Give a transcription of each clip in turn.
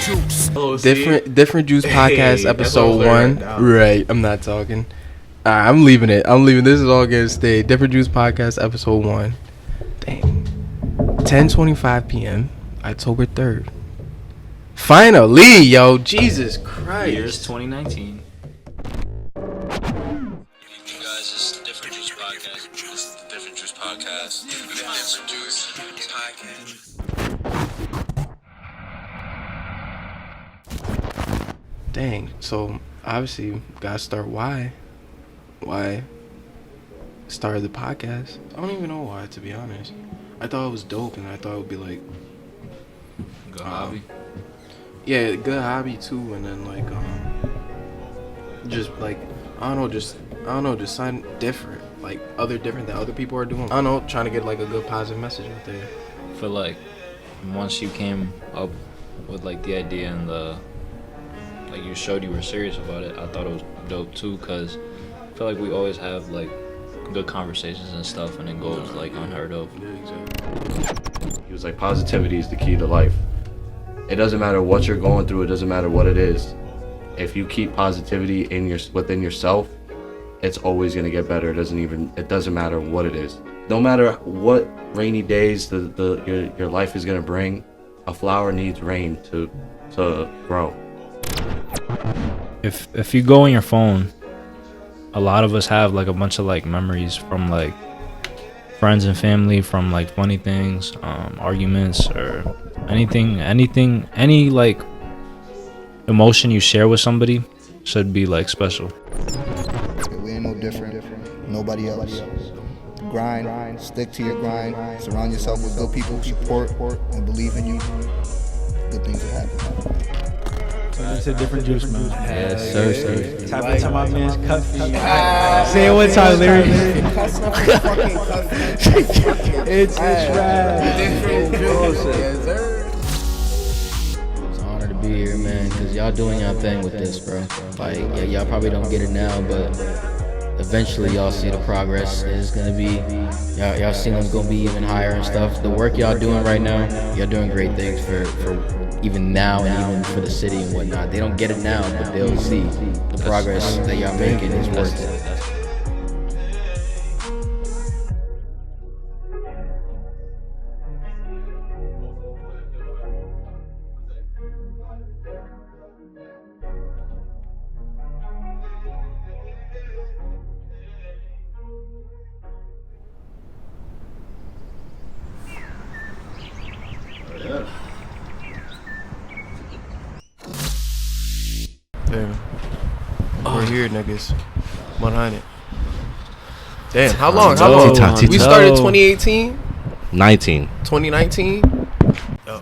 Different Juice Podcast episode 1. Right, I'm not talking. I'm leaving it. This is all gonna stay. Different Juice Podcast episode 1. Dang. 10:25 p.m. October 3rd. Finally, yo, Jesus Christ. Year's 2019. Different Juice Podcast. Different Juice Podcast. Different Juice Podcast. Dang. So obviously, gotta start why started the podcast. I don't even know why, to be honest. I thought it was dope, and I thought it would be like Good hobby. Yeah, good hobby too, and then like just like I don't know, just something different, like different that other people are doing. I don't know, trying to get like a good positive message out there. I feel like once you came up with like the idea and like you showed you were serious about it, I thought it was dope too, cause I feel like we always have like good conversations and stuff, and it goes like unheard of. Yeah, exactly. He was like, positivity is the key to life. It doesn't matter what you're going through. It doesn't matter what it is. If you keep positivity within yourself, it's always gonna get better. It doesn't matter what it is. No matter what rainy days your life is gonna bring, a flower needs rain to grow. If you go on your phone, a lot of us have like a bunch of like memories from like friends and family, from like funny things, arguments, or any like emotion you share with somebody should be like special. We ain't no different. Nobody else. Grind. Stick to your grind. Surround yourself with good people who support and believe in you. Good things will happen. It's a different juice, man. Yes, sir. Tap into my man's Cuffy. Say it one time, Larry. It's trash. Different Juice. It's an honor to be here, man, because y'all doing y'all thing with this, bro. Like, yeah, y'all probably don't get it now, but eventually y'all see the progress is gonna be, y'all see them gonna be even higher and stuff. The work y'all doing right now, y'all doing great things for even now and even for the city and whatnot. They don't get it now, but they'll see the progress that y'all making is worth it. Damn. We're here, niggas. 100. Damn, how long? We started 2018? 2019.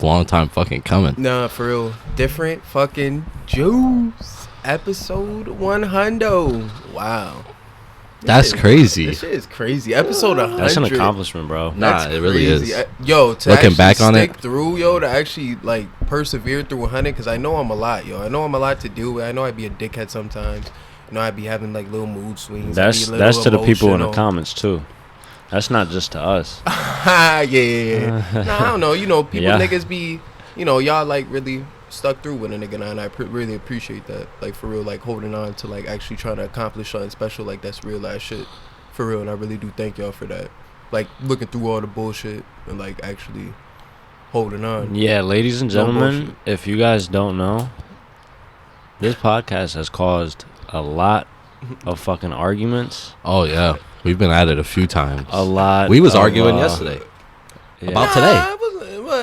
Long time fucking coming. Nah, for real. Different fucking Juice. Episode 100. Wow. That's crazy. This shit is crazy. Episode 100. That's an accomplishment, bro. Nah, it really crazy. is. Yo, to Looking actually back on stick it through, yo, to actually like persevere through 100, because I know I'm a lot, yo. I know I'm a lot to deal with. I know I'd be a dickhead sometimes. You know, I'd be having like little mood swings. That's to the people in the comments too. That's not just to us. yeah. Nah, I don't know. You know, people Yeah. niggas be, you know, y'all like really stuck through with a nigga, and I really appreciate that. Like for real, like holding on to like actually trying to accomplish something special. Like that's real ass shit. For real, and I really do thank y'all for that. Like looking through all the bullshit and like actually holding on. Yeah, ladies and No gentlemen, bullshit. if you guys don't know, this podcast has caused a lot of fucking arguments. Oh yeah, we've been at it a few times. A lot. We was of, arguing yesterday yeah. about today.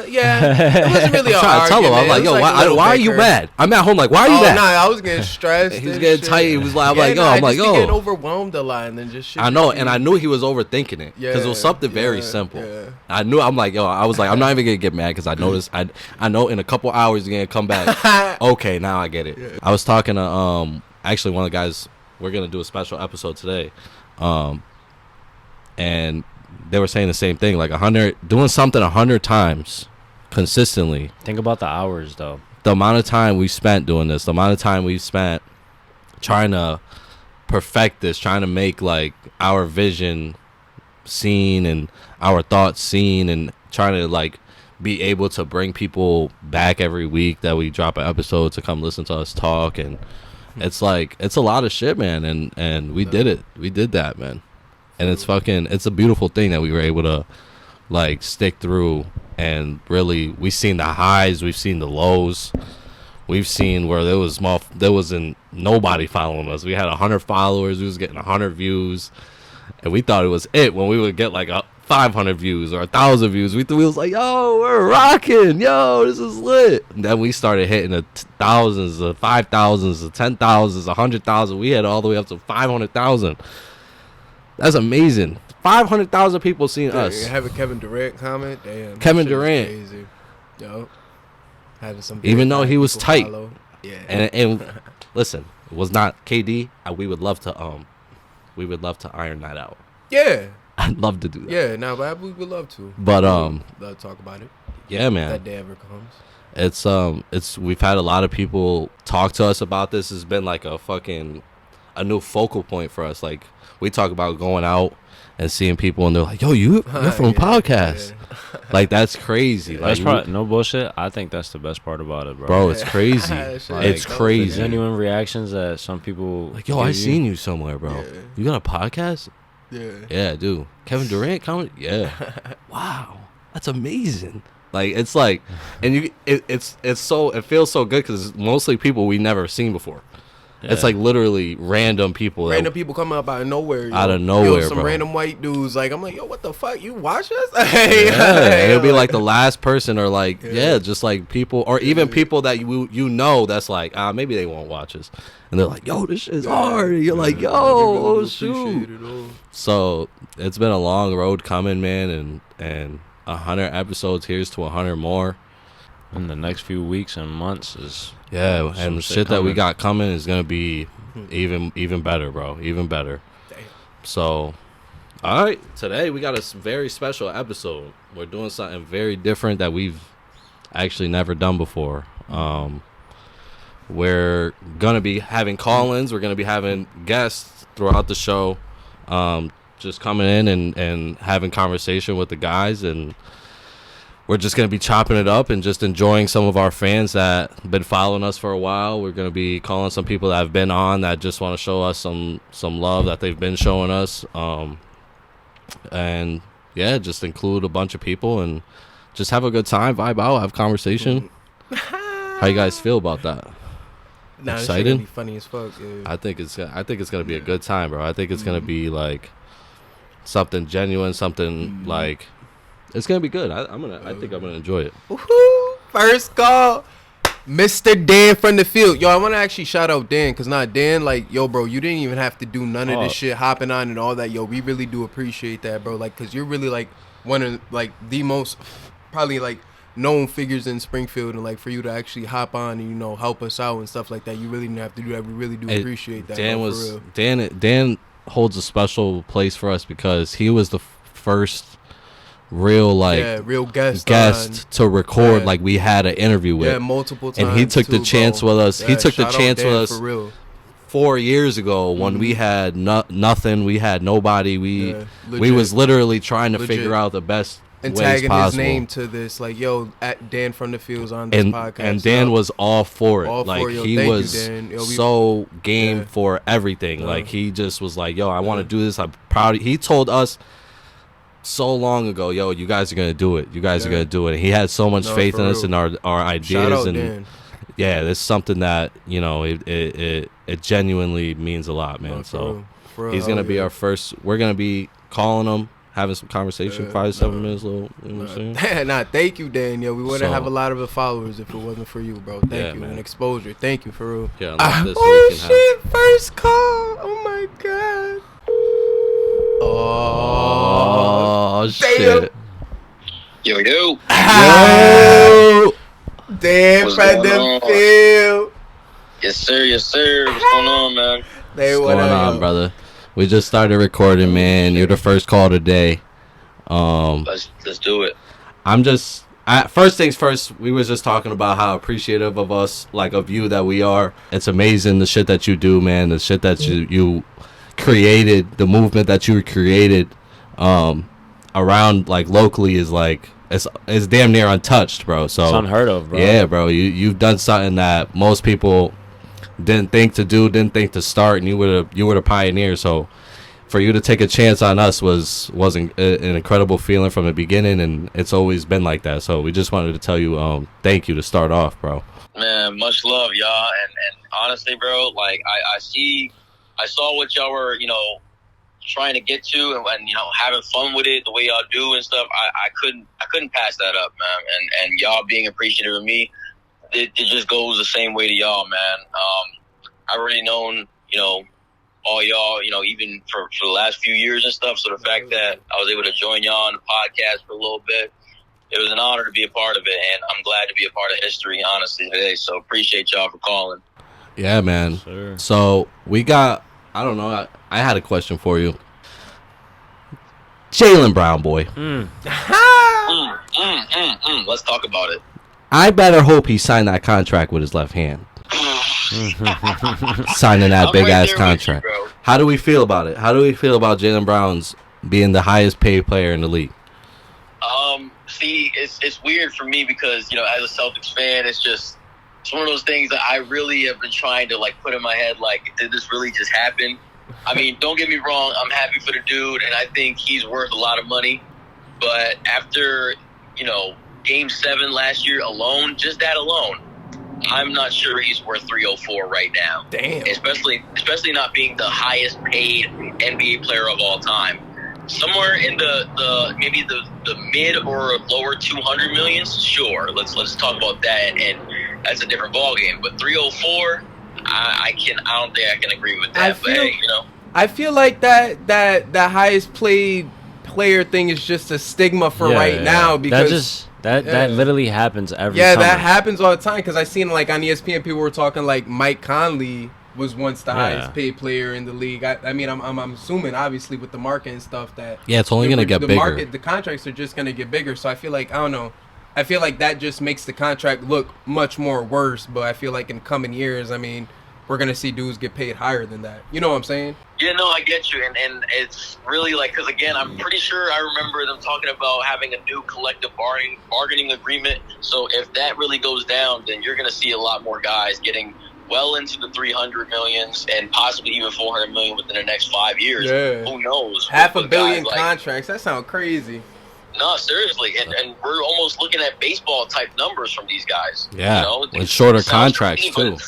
Yeah, it wasn't really I'm an try to tell him. argument. I'm like, It yo, was like a little why are you bicker. mad? I'm at home. Like, why are you mad? Nah, I was getting stressed. He was and getting shit. tight. He was like, I just be getting yo. overwhelmed a lot, and then just shit. I know, and I knew he was overthinking it because it was something very yeah, simple. yeah. I knew. I'm like, yo. I was like, I'm not even gonna get mad because I noticed. I know in a couple hours you're gonna come back. Okay, now I get it. Yeah. I was talking to actually one of the guys. We're gonna do a special episode today, and they were saying the same thing. Like doing something 100 times consistently. Think about the hours though. The amount of time we spent doing this, the amount of time we spent trying to perfect this, trying to make like our vision seen and our thoughts seen, and trying to like be able to bring people back every week that we drop an episode to come listen to us talk, and it's like it's a lot of shit, man, and we did it. We did that, man. And it's a beautiful thing that we were able to like stick through, and really we've seen the highs, we've seen the lows. We've seen where there wasn't nobody following us. We had 100 followers, we was getting 100 views, and we thought it was it when we would get like 500 views or 1,000 views. We was like, yo, we're rocking, yo, this is lit. And then we started hitting the thousands, the 5,000s, the 10,000s, 100,000. We had all the way up to 500,000. That's amazing. 500,000 people seeing us. Having Kevin Durant comment, damn. Kevin Durant, crazy. Yo, having some. Even though he was tight, follow. Yeah. and listen, it was not KD. We would love to iron that out. Yeah. I'd love to do that. Yeah, no, but we would love to. But love to talk about it. Yeah, man. If that day ever comes. It's we've had a lot of people talk to us about this. It's been like a new focal point for us. Like we talk about going out and seeing people, and they're like, "Yo, you're from a podcast." Yeah. Like that's crazy. That's like no bullshit. I think that's the best part about it, bro. Bro, it's crazy. Like, it's crazy. The genuine reactions that some people like, yo, I seen you somewhere, bro. Yeah. You got a podcast? Yeah, dude. Kevin Durant comment? Yeah. Wow, that's amazing. Like it's like, and it feels so good because it's mostly people we never seen before. Yeah. It's like literally random people. People coming up out of nowhere. Out of nowhere, some bro. Random white dudes. Like I'm like, yo, what the fuck? You watch us? Yeah, it'll be like the last person, or like just like people, or even people that you know that's like maybe they won't watch us, and they're like, yo, this shit is hard. And you're like, yo, oh shoot. So it's been a long road coming, man, and 100 episodes. Here's to 100 more. In the next few weeks and months is and the shit that we got coming is gonna be even better, bro. Even better. Damn. So, all right, today we got a very special episode. We're doing something very different that we've actually never done before. We're gonna be having call-ins. We're gonna be having guests throughout the show, just coming in and having conversation with the guys, and we're just going to be chopping it up and just enjoying some of our fans that have been following us for a while. We're going to be calling some people that have been on that just want to show us some love that they've been showing us. And, yeah, just include a bunch of people and just have a good time, vibe out, have conversation. How you guys feel about that? Excited? This gonna be funny as fuck. Yeah. I think it's going to be a good time, bro. I think it's going to be, like, something genuine, something, like... It's gonna be good. I think I'm gonna enjoy it. Woohoo! First call, Mr. Dan from the field. Yo, I want to actually shout out Dan, cause Dan, like, yo, bro, you didn't even have to do none of this shit, hopping on and all that. Yo, we really do appreciate that, bro. Like, cause you're really like one of like the most probably like known figures in Springfield, and like for you to actually hop on and help us out and stuff like that, you really didn't have to do that. We really do appreciate that. Dan holds a special place for us because he was the first real guest to record. Like we had an interview with multiple times, and he took the chance with us. He took the chance with us for real. 4 years ago when we had nothing, we had nobody. We was literally trying to figure out the best and ways tagging possible. His name to this, like, yo, at Dan from the Fields on this podcast, and Dan was all for it. He was so game for everything. Like he just was like, yo, I want to do this. I'm proud. He told us so long ago, yo, you guys are gonna do it. You guys are gonna do it. And he had so much faith in us and our ideas. Shout out, and Dan. Yeah, that's something that it genuinely means a lot, man. For real, he's gonna be our first. We're gonna be calling him, having some conversation, 5 to 7 minutes, little. You know what I'm saying? Thank you, Dan. Yo, we wouldn't have a lot of the followers if it wasn't for you, bro. Thank you, man. And exposure. Thank you, for real. Yeah. First call. Oh my god. Oh shit. Yo. Yo. Dan from the Field. Yes, sir. What's going on, man? What's going on, brother? We just started recording, man. You're the first call today. Let's do it. First things first, we was just talking about how appreciative of us, like of you, that we are. It's amazing the shit that you do, man. The shit that you created, the movement that you created around, like, locally is like it's damn near untouched, bro. So it's unheard of, bro. Yeah, bro. You've done something that most people didn't think to do, didn't think to start, and you were the pioneer. So for you to take a chance on us was an incredible feeling from the beginning, and it's always been like that. So we just wanted to tell you thank you to start off, bro. Man, much love, y'all. And honestly, bro, like I saw what y'all were, trying to get to, and having fun with it the way y'all do and stuff. I couldn't pass that up, man. And y'all being appreciative of me, it just goes the same way to y'all, man. I've already known, all y'all, even for the last few years and stuff. So the fact that I was able to join y'all on the podcast for a little bit, it was an honor to be a part of it, and I'm glad to be a part of history, honestly, today. So appreciate y'all for calling. Yeah, man. Sure. So we got, I don't know, I had a question for you. Jaylen Brown, boy. Let's talk about it. I better hope he signed that contract with his left hand. Signing that big ass contract. You, how do we feel about it? How do we feel about Jaylen Brown's being the highest paid player in the league? See, it's weird for me because, as a Celtics fan, it's one of those things that I really have been trying to put in my head, did this really just happen? I mean, don't get me wrong, I'm happy for the dude, and I think he's worth a lot of money. But after, Game 7 last year alone, just that alone, I'm not sure he's worth 304 right now. Damn. Especially not being the highest paid NBA player of all time. Somewhere in the maybe the mid or lower 200 millions, sure. Let's talk about that, and that's a different ballgame. But 304, I don't think I can agree with that. I feel like that highest paid player thing is just a stigma for now because that literally happens every summer. that happens all the time because I seen on ESPN people were talking Mike Conley was once the highest paid player in the league. I mean I'm assuming obviously with the market and stuff that it's only gonna get bigger. The contracts are just gonna get bigger. So I feel like I feel like that just makes the contract look much more worse. But I feel like in coming years, we're going to see dudes get paid higher than that. You know what I'm saying? Yeah, no, I get you. And it's really because, again, I'm pretty sure I remember them talking about having a new collective bargaining agreement. So if that really goes down, then you're going to see a lot more guys getting well into the 300 millions and possibly even 400 million within the next 5 years. Yeah. Who knows? $500 million contracts. That sounds crazy. No, seriously. And we're almost looking at baseball type numbers from these guys. Yeah. With shorter contracts, too.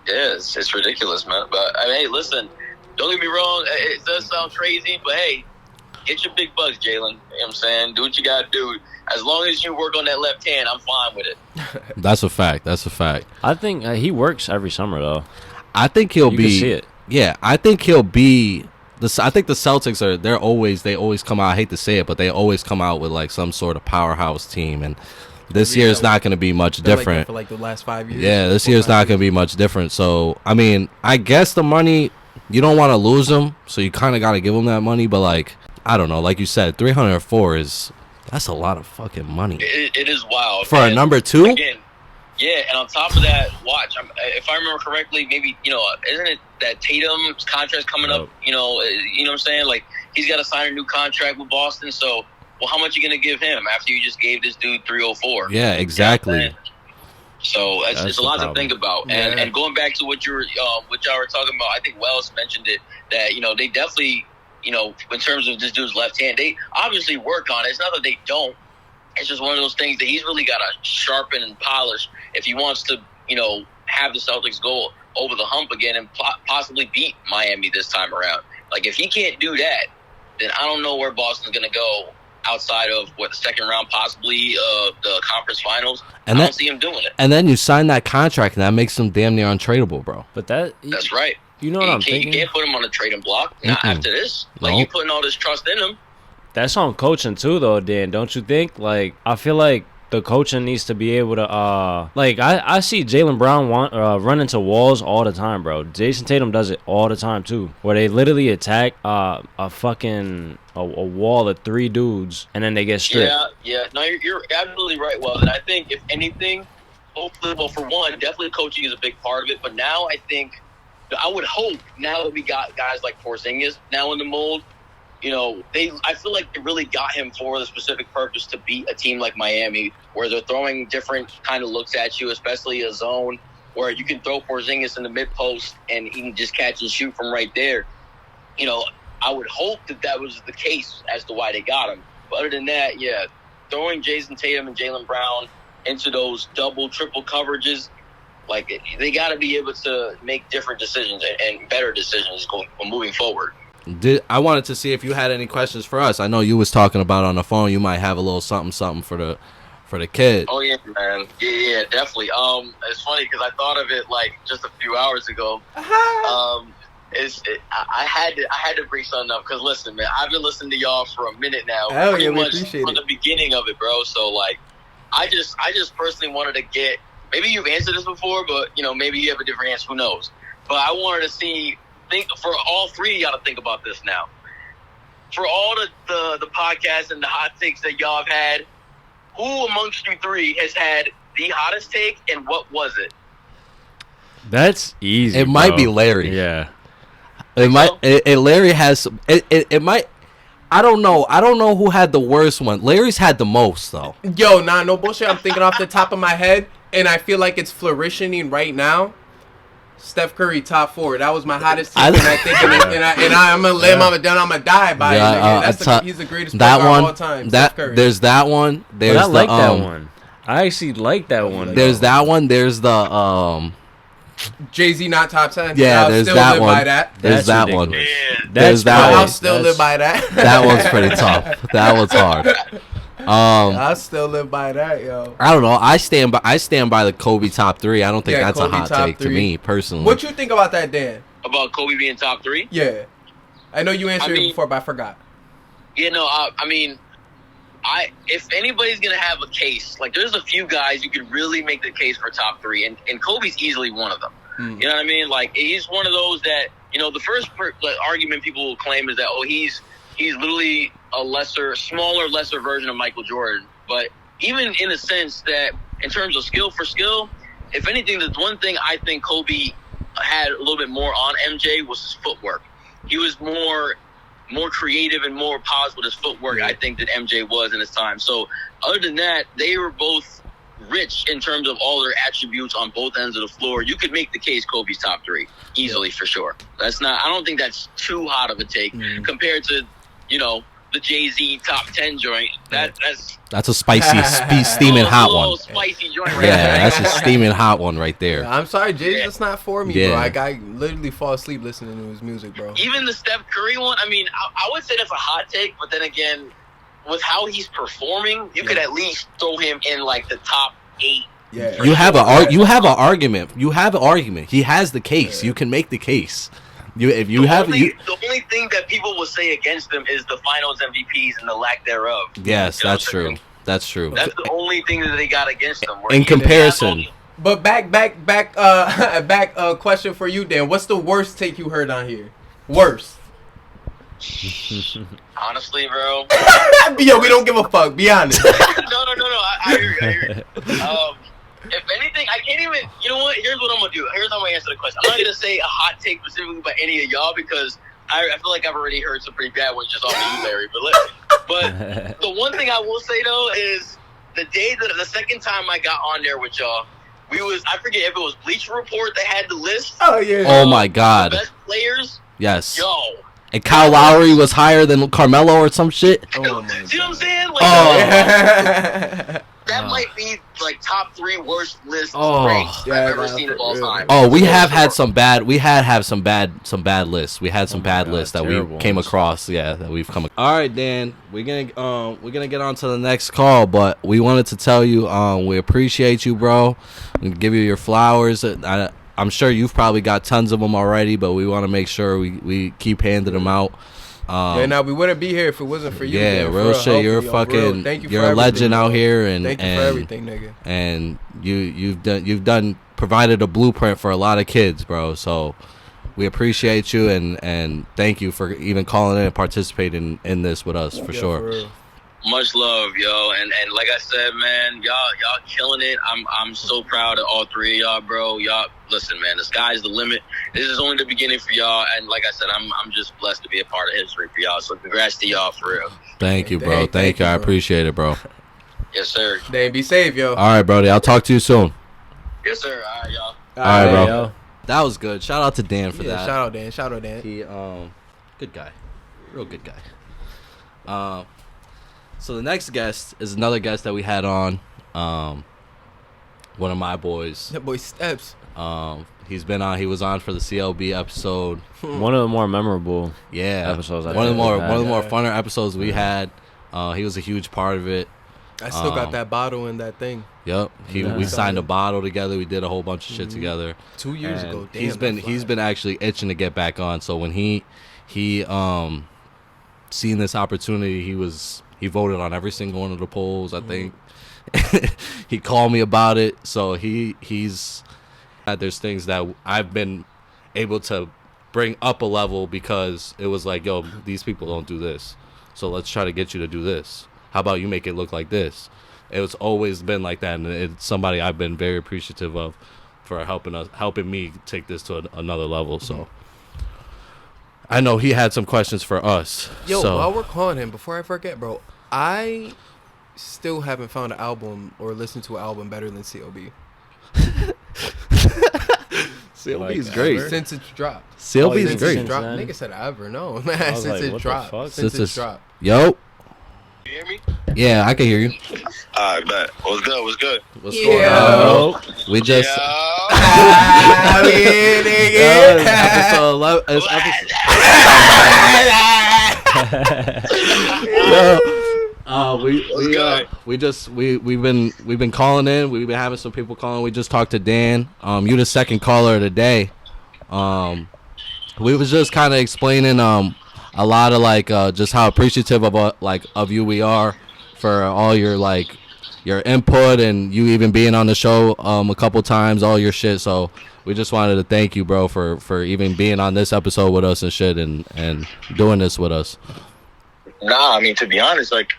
Yeah, it's ridiculous, man. But, hey, listen, don't get me wrong. It does sound crazy, but, hey, get your big bucks, Jaylen. You know what I'm saying? Do what you got to do. As long as you work on that left hand, I'm fine with it. That's a fact. I think he works every summer, though. I think he'll you be. Can see it. Yeah, I think he'll be. I think the Celtics they always come out. I hate to say it, but they always come out with some sort of powerhouse team, and this year's not going to be much different. For the last 5 years. Yeah, this year's not going to be much different. So I guess the money, you don't want to lose them, so you kind of got to give them that money. But I don't know, like you said, 304 that's a lot of fucking money. It is wild for a number 2. Again, yeah, and on top of that, watch. If I remember correctly, maybe isn't it that Tatum's contract's coming up? You know what I'm saying? He's got to sign a new contract with Boston. So, well, how much are you gonna give him after you just gave this dude 304? Yeah, exactly. You know so it's a lot to think about. And going back to what y'all were talking about, I think Wells mentioned it that they definitely in terms of this dude's left hand, they obviously work on it. It's not that they don't. It's just one of those things that he's really got to sharpen and polish if he wants to, have the Celtics go over the hump again and possibly beat Miami this time around. If he can't do that, then I don't know where Boston's going to go outside of the second round, possibly the conference finals. I don't see him doing it. And then you sign that contract, and that makes him damn near untradeable, bro. But that's right. You know what I'm thinking? You can't put him on a trading block. Not after this. You're putting all this trust in him. That's on coaching too, though, Dan. Don't you think? I feel like the coaching needs to be able to. I see Jaylen Brown run into walls all the time, bro. Jason Tatum does it all the time too, where they literally attack a wall of 3 dudes and then they get stripped. Yeah. No, you're absolutely right. Well, and I think if anything, hopefully, for one, definitely coaching is a big part of it. But now I would hope now that we got guys like Porzingis now in the mold, I feel like they really got him for the specific purpose to beat a team like Miami, where they're throwing different kind of looks at you, especially a zone where you can throw Porzingis in the mid post and he can just catch and shoot from right there. I would hope that was the case as to why they got him. But other than that, yeah, throwing Jason Tatum and Jaylen Brown into those double, triple coverages, like they got to be able to make different decisions and better decisions moving forward. I wanted to see if you had any questions for us. I know you was talking about on the phone. You might have a little something for the kid. Oh yeah, man. Yeah, definitely. It's funny because I thought of it like just a few hours ago. I had to bring something up because listen, man, I've been listening to y'all for a minute now. Hell yeah, we much appreciate from it. the beginning of it, bro. So like, I just personally wanted to get. Maybe you've answered this before, but maybe you have a different answer. Who knows? But I wanted to think for all three of y'all to think about this now. For all the podcasts and the hot takes that y'all have had, who amongst you three has had the hottest take, and what was it? That's easy. It might be Larry. Yeah. It might. Larry has. It might. I don't know. I don't know who had the worst one. Larry's had the most though. Yo, nah, no bullshit. I'm thinking off the top of my head, and I feel like it's flourishing right now. Steph Curry top 4. That was my hottest take, and I think, I'm gonna live. I'm gonna die by it. Nigga. He's the greatest player of all time. Steph Curry. There's that one. There's I like that one. I actually like that one. There's that one. There's the Jay-Z not top 10. Yeah, I'll there's still that live one. by that. There's that one. Yeah. There's that one. I'll still live by that. That one's pretty tough. That one's hard. I'll still live by that, yo. I don't know. I stand by the Kobe top 3. I don't think that's Kobe a hot top take 3. to me personally. What you think about that, Dan? About Kobe being top 3? Yeah, I know you answered it before, but I forgot. If anybody's gonna have a case, like there's a few guys you could really make the case for top 3, and Kobe's easily one of them. You know what I mean? Like he's one of those that the first argument people will claim is that he's literally a smaller version of Michael Jordan. But even in the sense that in terms of skill for skill, if anything, the one thing I think Kobe had a little bit more on MJ was his footwork. He was more creative and more positive with his footwork, I think, than MJ was in his time. So other than that, they were both rich in terms of all their attributes on both ends of the floor. You could make the case Kobe's top 3 easily for sure. I don't think that's too hot of a take compared to, the Jay-Z top 10 joint. That's a spicy, steaming hot one. Spicy joint right there. That's a steaming hot one right there. I'm sorry, Jay's just not for me, bro. I literally fall asleep listening to his music, bro. Even the Steph Curry one, I would say that's a hot take, but then again, with how he's performing, you could at least throw him in like the top 8. Yeah. You have an argument. You have an argument. He has the case. You can make the case. The only thing that people will say against him is the Finals MVPs and the lack thereof. Yes, that's true. That's true. That's the only thing that they got against him. In comparison. But back question for you, Dan. What's the worst take you heard on here? Worst. Honestly, bro. Yo, we don't give a fuck. Be honest. No. I hear you. If anything, I can't even. You know what? Here's what I'm gonna do. Here's how I'm gonna answer the question. I'm not gonna say a hot take specifically by any of y'all because I feel like I've already heard some pretty bad ones just off of you, Larry. But the one thing I will say though is the second time I got on there with y'all, I forget if it was Bleacher Report that had the list. Oh yeah. Oh my God. The best players. Yes. Yo. And Kyle Lowry was higher than Carmelo or some shit. Oh my See what I'm saying? Like, that might be like top 3 worst lists yeah, I've ever seen of all time. Oh, we have had some bad. We have some bad lists. We had some bad lists that we came across. Yeah, that we've come. All right, Dan. We're gonna get on to the next call, but we wanted to tell you we appreciate you, bro. We give you your flowers. I'm sure you've probably got tons of them already, but we want to make sure we keep handing them out. We wouldn't be here if it wasn't for you. Yeah, man, real shit. You're fucking. You're a legend out here, and thank you for everything, nigga. And you've provided a blueprint for a lot of kids, bro. So we appreciate you, and thank you for even calling in and participating in this with us for sure. For real. Much love, yo, and like I said, man, y'all killing it. I'm so proud of all 3 of y'all, bro. Y'all, listen, man, the sky's the limit. this is only the beginning for y'all. And like I said, I'm just blessed to be a part of history for y'all. So congrats to y'all for real. Thank you, bro. Thank you. I appreciate it, bro. Yes, sir. Dang, be safe, yo. All right, Brody. I'll talk to you soon. Yes, sir. All right, y'all. All right, bro. Yo. That was good. Shout out to Dan for Yeah, that. shout out Dan. Shout out Dan. He good guy. Real good guy. So the next guest is another guest that we had on. One of my boys. That boy Steps. He's been on. He was on for the CLB episode. One of the more memorable Yeah, episodes. One of the more had. funner episodes we had. He was a huge part of it. I still got that bottle and that thing. Yep. We signed a bottle together. We did a whole bunch of shit together. 2 years And ago. Damn, he's been actually itching to get back on. So when he seen this opportunity, he voted on every single one of the polls, I think. He called me about it. So he's there's things that I've been able to bring up a level because it was like, yo, these people don't do this. So let's try to get you to do this. How about you make it look like this? It's always been like that, and it's somebody I've been very appreciative of for helping me take this to another level. So I know he had some questions for us. Yo, so. while we're calling him, before I forget, bro, I still haven't found an album or listened to an album better than CLB. CLB is great. Since it's dropped. CLB is Since great. it's dropped. Then. Nigga said ever. No, man. I was Since like, it what the dropped. fuck? Since it's it's dropped. Yo. You hear me? Yeah, I can hear you. All right, bet. What's good? What's good? What's going on? Oh, We just Ah, yeah, nigga. episode 11. It's we've been calling in. We've been having some people calling. We just talked to Dan. You the second caller of the day. We was just kind of explaining a lot of like just how appreciative of you we are for all your like your input and you even being on the show a couple times, all your shit. So we just wanted to thank you, bro, for even being on this episode with us and shit and doing this with us. Nah, I mean, to be honest, like,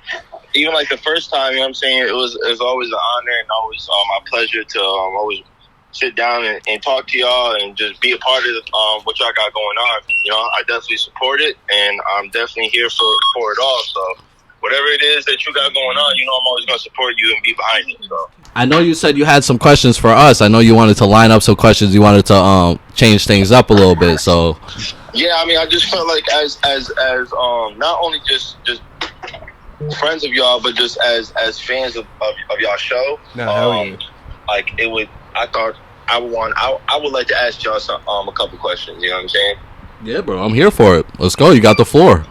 even like the first time, you know what I'm saying, it was always an honor and always my pleasure to always sit down and talk to y'all and just be a part of what y'all got going on. You know, I definitely support it, and I'm definitely here for it all. So whatever it is that you got going on, you know, I'm always going to support you and be behind you. So I know you said you had some questions for us. I know you wanted to line up some questions. You wanted to change things up a little bit. So yeah, I mean, I just felt like as not only just friends of y'all, but just as fans of y'all show. No, hell yeah. Like it would. I thought I would like to ask y'all a couple questions. You know what I'm saying? yeah, bro, I'm here for it. Let's go. You got the floor.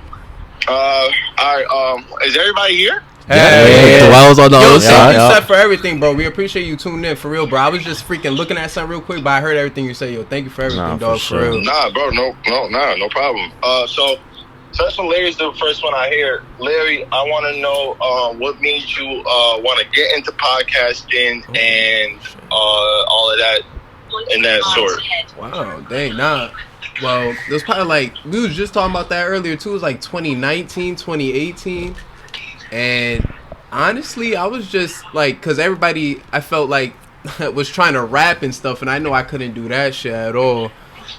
All right. Is everybody here? Hey. Dwell's on the Yo, other thank side. you, Seth, for everything, bro. We appreciate you tuning in, for real, bro. I was just freaking looking at something real quick, but I heard everything you say. Yo, thank you for everything, Nah, for dog, sure. for real. Nah, bro. No problem. So that's when Larry's the first one I hear. Larry, I want to know what made you want to get into podcasting and all of that and that sort. Wow, dang, nah. Well, it was probably like, we was just talking about that earlier, too. It was like 2019, 2018. And honestly, I was just like, because everybody, I felt like, was trying to rap and stuff, and I know I couldn't do that shit at all.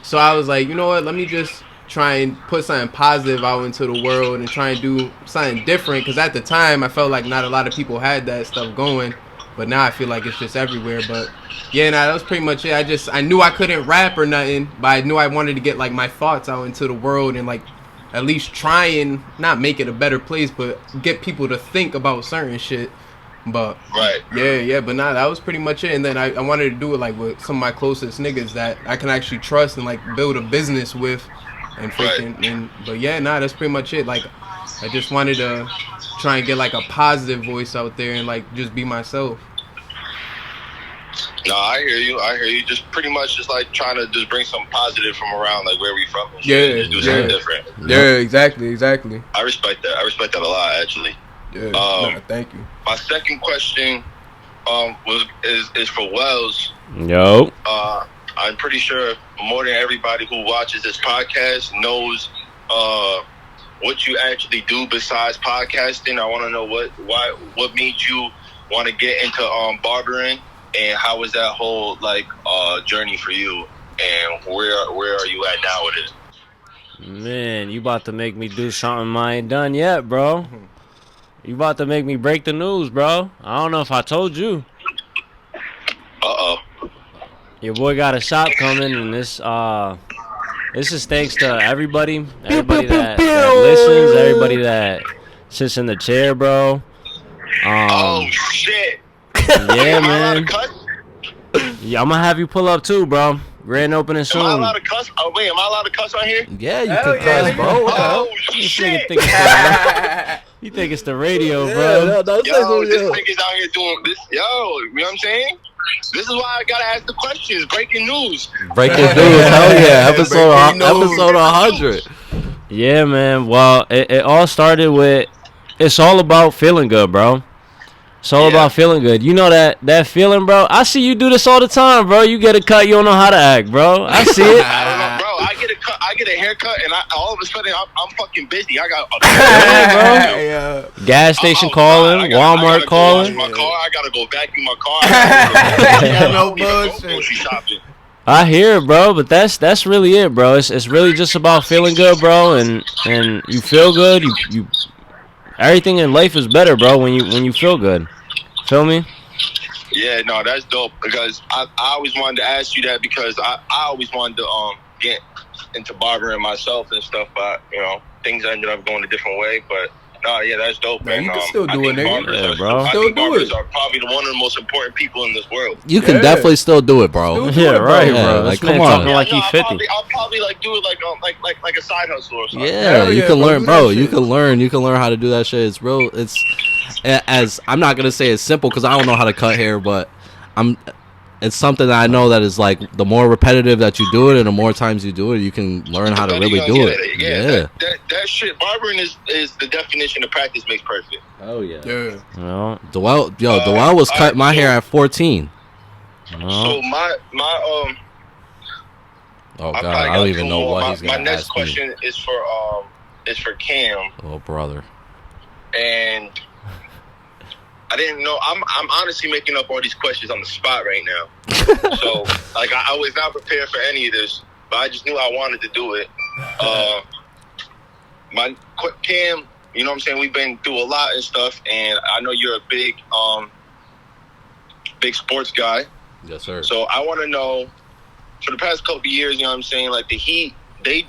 So I was like, you know what, let me just try and put something positive out into the world and try and do something different. Because at the time, I felt like not a lot of people had that stuff going. But now I feel like it's just everywhere. But yeah, nah, that was pretty much it. I knew I couldn't rap or nothing, but I knew I wanted to get like my thoughts out into the world and like at least try and not make it a better place, but get people to think about certain shit. But Right. yeah, but nah, that was pretty much it. And then I wanted to do it like with some of my closest niggas that I can actually trust and like build a business with and freaking but yeah, nah, that's pretty much it. Like I just wanted to try and get like a positive voice out there and like just be myself. No, I hear you. Just pretty much just like trying to just bring some positive from around, like where we from. And shit, Yeah, and do yeah. something different. Yeah, exactly. I respect that. I respect that a lot, actually. Yeah, nah, thank you. My second question is for Wells. Yo. I'm pretty sure more than everybody who watches this podcast knows what you actually do besides podcasting. I want to know what made you want to get into barbering, and how was that whole like journey for you? and where are you at now with it? Man, you about to make me do something I ain't done yet, bro. You about to make me break the news, bro. I don't know if I told you. Your boy got a shop coming, and this is thanks to everybody that listens, everybody that sits in the chair, bro. Oh shit! Yeah, man. Yeah, I'm gonna have you pull up too, bro. Grand opening soon. Am I allowed to cuss? Oh wait, am I allowed to cuss on here? Yeah, you can cuss, bro. Oh This shit! nigga you think it's the radio, bro? Yo, this nigga's out here doing this. Yo, you know what I'm saying? This is why I gotta ask the questions. Breaking news. Breaking news, hell yeah! Episode 100. Yeah, man. Well, it all started with. It's all about feeling good, bro. It's all about feeling good. You know that feeling, bro? I see you do this all the time, bro. You get a cut, you don't know how to act, bro. I see it. I don't know, bro. I get a cut, I get a haircut, and all of a sudden I'm fucking busy. I got bro. Gas station calling, Walmart calling. My car. I gotta go vacuum my car. I No go bullshit. grocery shopping. I hear it, bro, but that's really it, bro. It's really just about feeling good, bro, and you feel good. You everything in life is better, bro, when you feel good. Feel me? Yeah, no, that's dope. Because I always wanted to ask you that because I always wanted to get into barbering myself and stuff, but things ended up going a different way. But no, yeah, that's dope, man. You can still do it, nigga. Yeah, bro. I Still think do barbers it. are probably one of the most important people in this world. You can definitely still do it, bro. Still Yeah, right, Yeah, bro. like, This man come on. talking like he's 50. I'll probably like do it like a side hustle or something. Yeah, Hell you yeah, can bro, learn, do bro. that You shit. can learn. You can learn how to do that shit. It's real. It's as I'm not gonna say it's simple because I don't know how to cut hair, but it's something that I know that is like the more repetitive that you do it and the more times you do it, you can learn how to really do it. Yeah. That shit. Barbering is the definition of practice makes perfect. Oh yeah. Yeah. No, Dwell was cut my hair at 14. no. So my Oh I god, probably I got don't two even know more. what he's My gonna next ask me. question is for Cam, Oh brother. and I didn't know. I'm honestly making up all these questions on the spot right now. So like I was not prepared for any of this, but I just knew I wanted to do it. Cam, you know what I'm saying? We've been through a lot and stuff, and I know you're a big sports guy. Yes sir. So I want to know, for the past couple of years, you know what I'm saying, like the Heat, they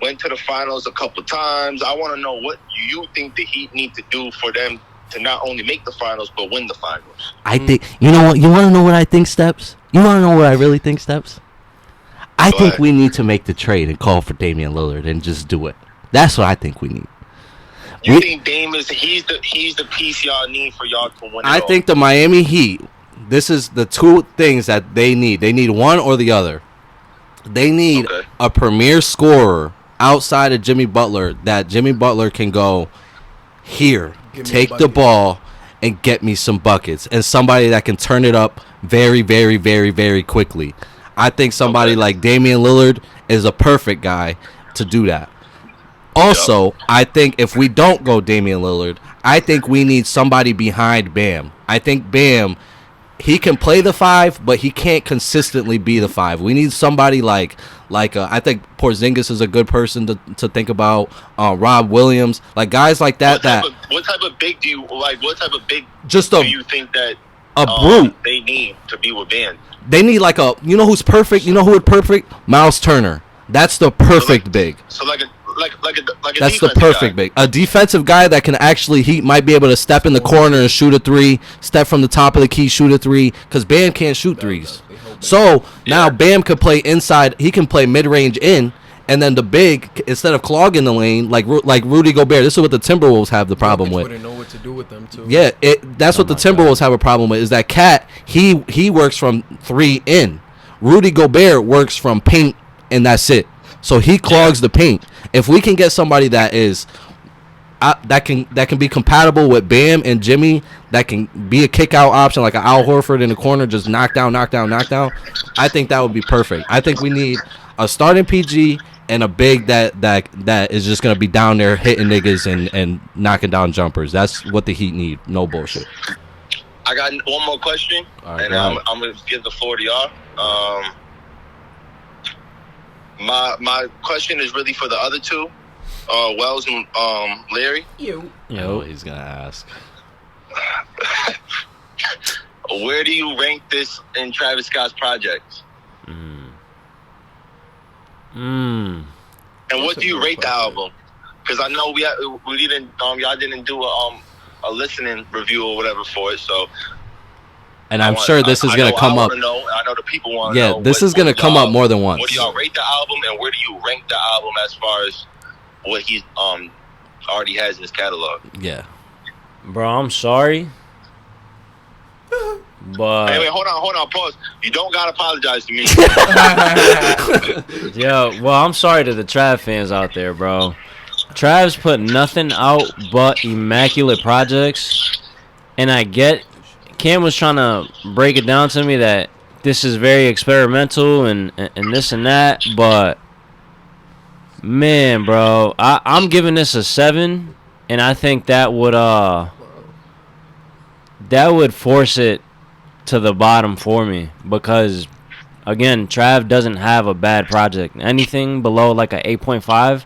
went to the finals a couple times. I want to know what you think the Heat need to do for them to not only make the finals, but win the finals. I think you know what. You want to know what I think, Steps? You want to know what I really think, Steps? I Go think ahead. we need to make the trade and call for Damian Lillard and just do it. That's what I think we need. You think Dame he's the piece y'all need for y'all to win it I all? think the Miami Heat, this is the two things that they need. They need one or the other. They need Okay. a premier scorer outside of Jimmy Butler that Jimmy Butler can go, here, Give me a take the bucket. ball and get me some buckets. And somebody that can turn it up very, very, very, very quickly. I think somebody like Damian Lillard is a perfect guy to do that. Also, I think if we don't go Damian Lillard, I think we need somebody behind Bam. I think Bam, he can play the 5, but he can't consistently be the 5. We need somebody like I think Porzingis is a good person to think about. Rob Williams, like guys like that. What type of big do you like? What type of big Just do you think that a brute. they need to be with Bam? They need like a, you know who's perfect? You know who would perfect? Miles Turner. That's the perfect big. So like a That's the defensive perfect guy. big. A defensive guy that can actually, he might be able to step in the corner and shoot a 3, step from the top of the key, shoot a 3, because Bam can't shoot 3s. So now Bam could play inside. He can play mid-range in, and then the big, instead of clogging the lane, like Rudy Gobert. This is what the Timberwolves have the problem with. Wouldn't know what to do with them too. Yeah, that's what the Timberwolves have a problem with. Is that Cat? He works from 3 in. Rudy Gobert works from paint, and that's it. So he clogs the paint. If we can get somebody that is that can be compatible with Bam and Jimmy, that can be a kick out option like an Al Horford in the corner, just knock down. I think that would be perfect. I think we need a starting PG and a big that is just gonna be down there hitting niggas and knocking down jumpers. That's what the Heat need. No bullshit. I got one more question, All right, and go I'm ahead. going to give the floor to y'all. My question is really for the other two, Wells and Larry. I know what he's gonna ask. Where do you rank this in Travis Scott's projects? And what do you rate the album? Because I know we didn't y'all didn't do a listening review or whatever for it, so. And I'm sure this is gonna come up. I know the people want to know. Yeah, this is gonna come up more than once. What do y'all rate the album, and where do you rank the album as far as what he already has in his catalog? Yeah. Bro, I'm sorry. But Anyway, hold on, pause. You don't gotta apologize to me. yeah, well, I'm sorry to the Trav fans out there, bro. Trav's put nothing out but immaculate projects, and I get Cam was trying to break it down to me that this is very experimental and this and that, but man, bro, I'm giving this a 7, and I think that would force it to the bottom for me, because again, Trav doesn't have a bad project. Anything below like a 8.5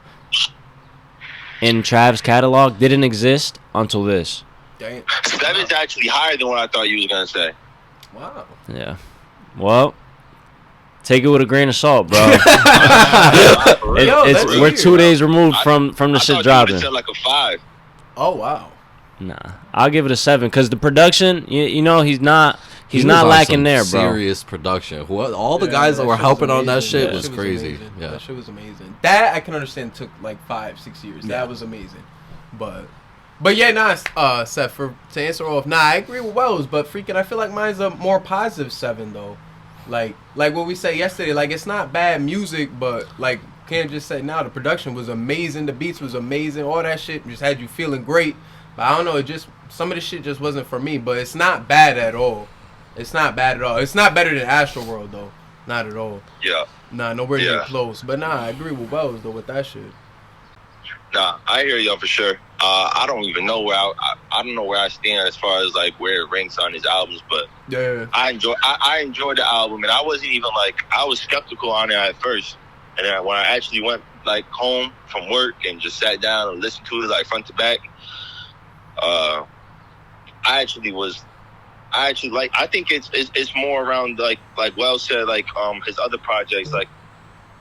in Trav's catalog didn't exist until this. Dang. 7's actually higher than what I thought you was gonna say. Wow. Yeah. Well, take it with a grain of salt, bro. We're 2 days removed from the shit I dropping. said like a 5. Oh wow. Nah, I'll give it a 7 because the production, you know, he's not He was not on lacking some there, bro. Serious production. All the guys that were helping on that shit was crazy. Amazing. Yeah. That shit was amazing. That I can understand took like 5-6 years. Yeah. That was amazing. But yeah, nah, Seth, to answer off, I agree with Wells, but freaking I feel like mine's a more positive 7 though. Like what we said yesterday, like it's not bad music, but like Cam just said now, the production was amazing, the beats was amazing, all that shit just had you feeling great. But I don't know, some of the shit just wasn't for me, but it's not bad at all. It's not bad at all. It's not better than Astroworld though. Not at all. Yeah. Nah, nowhere near Yeah. close. But I agree with Wells though with that shit. Nah, I hear y'all for sure. I don't even know where I don't know where I stand as far as like where it ranks on his albums, but Yeah. I enjoyed the album, and I wasn't even like, I was skeptical on it at first, and then when I actually went like home from work and just sat down and listened to it like front to back, I think it's more around like Wells said, like his other projects, like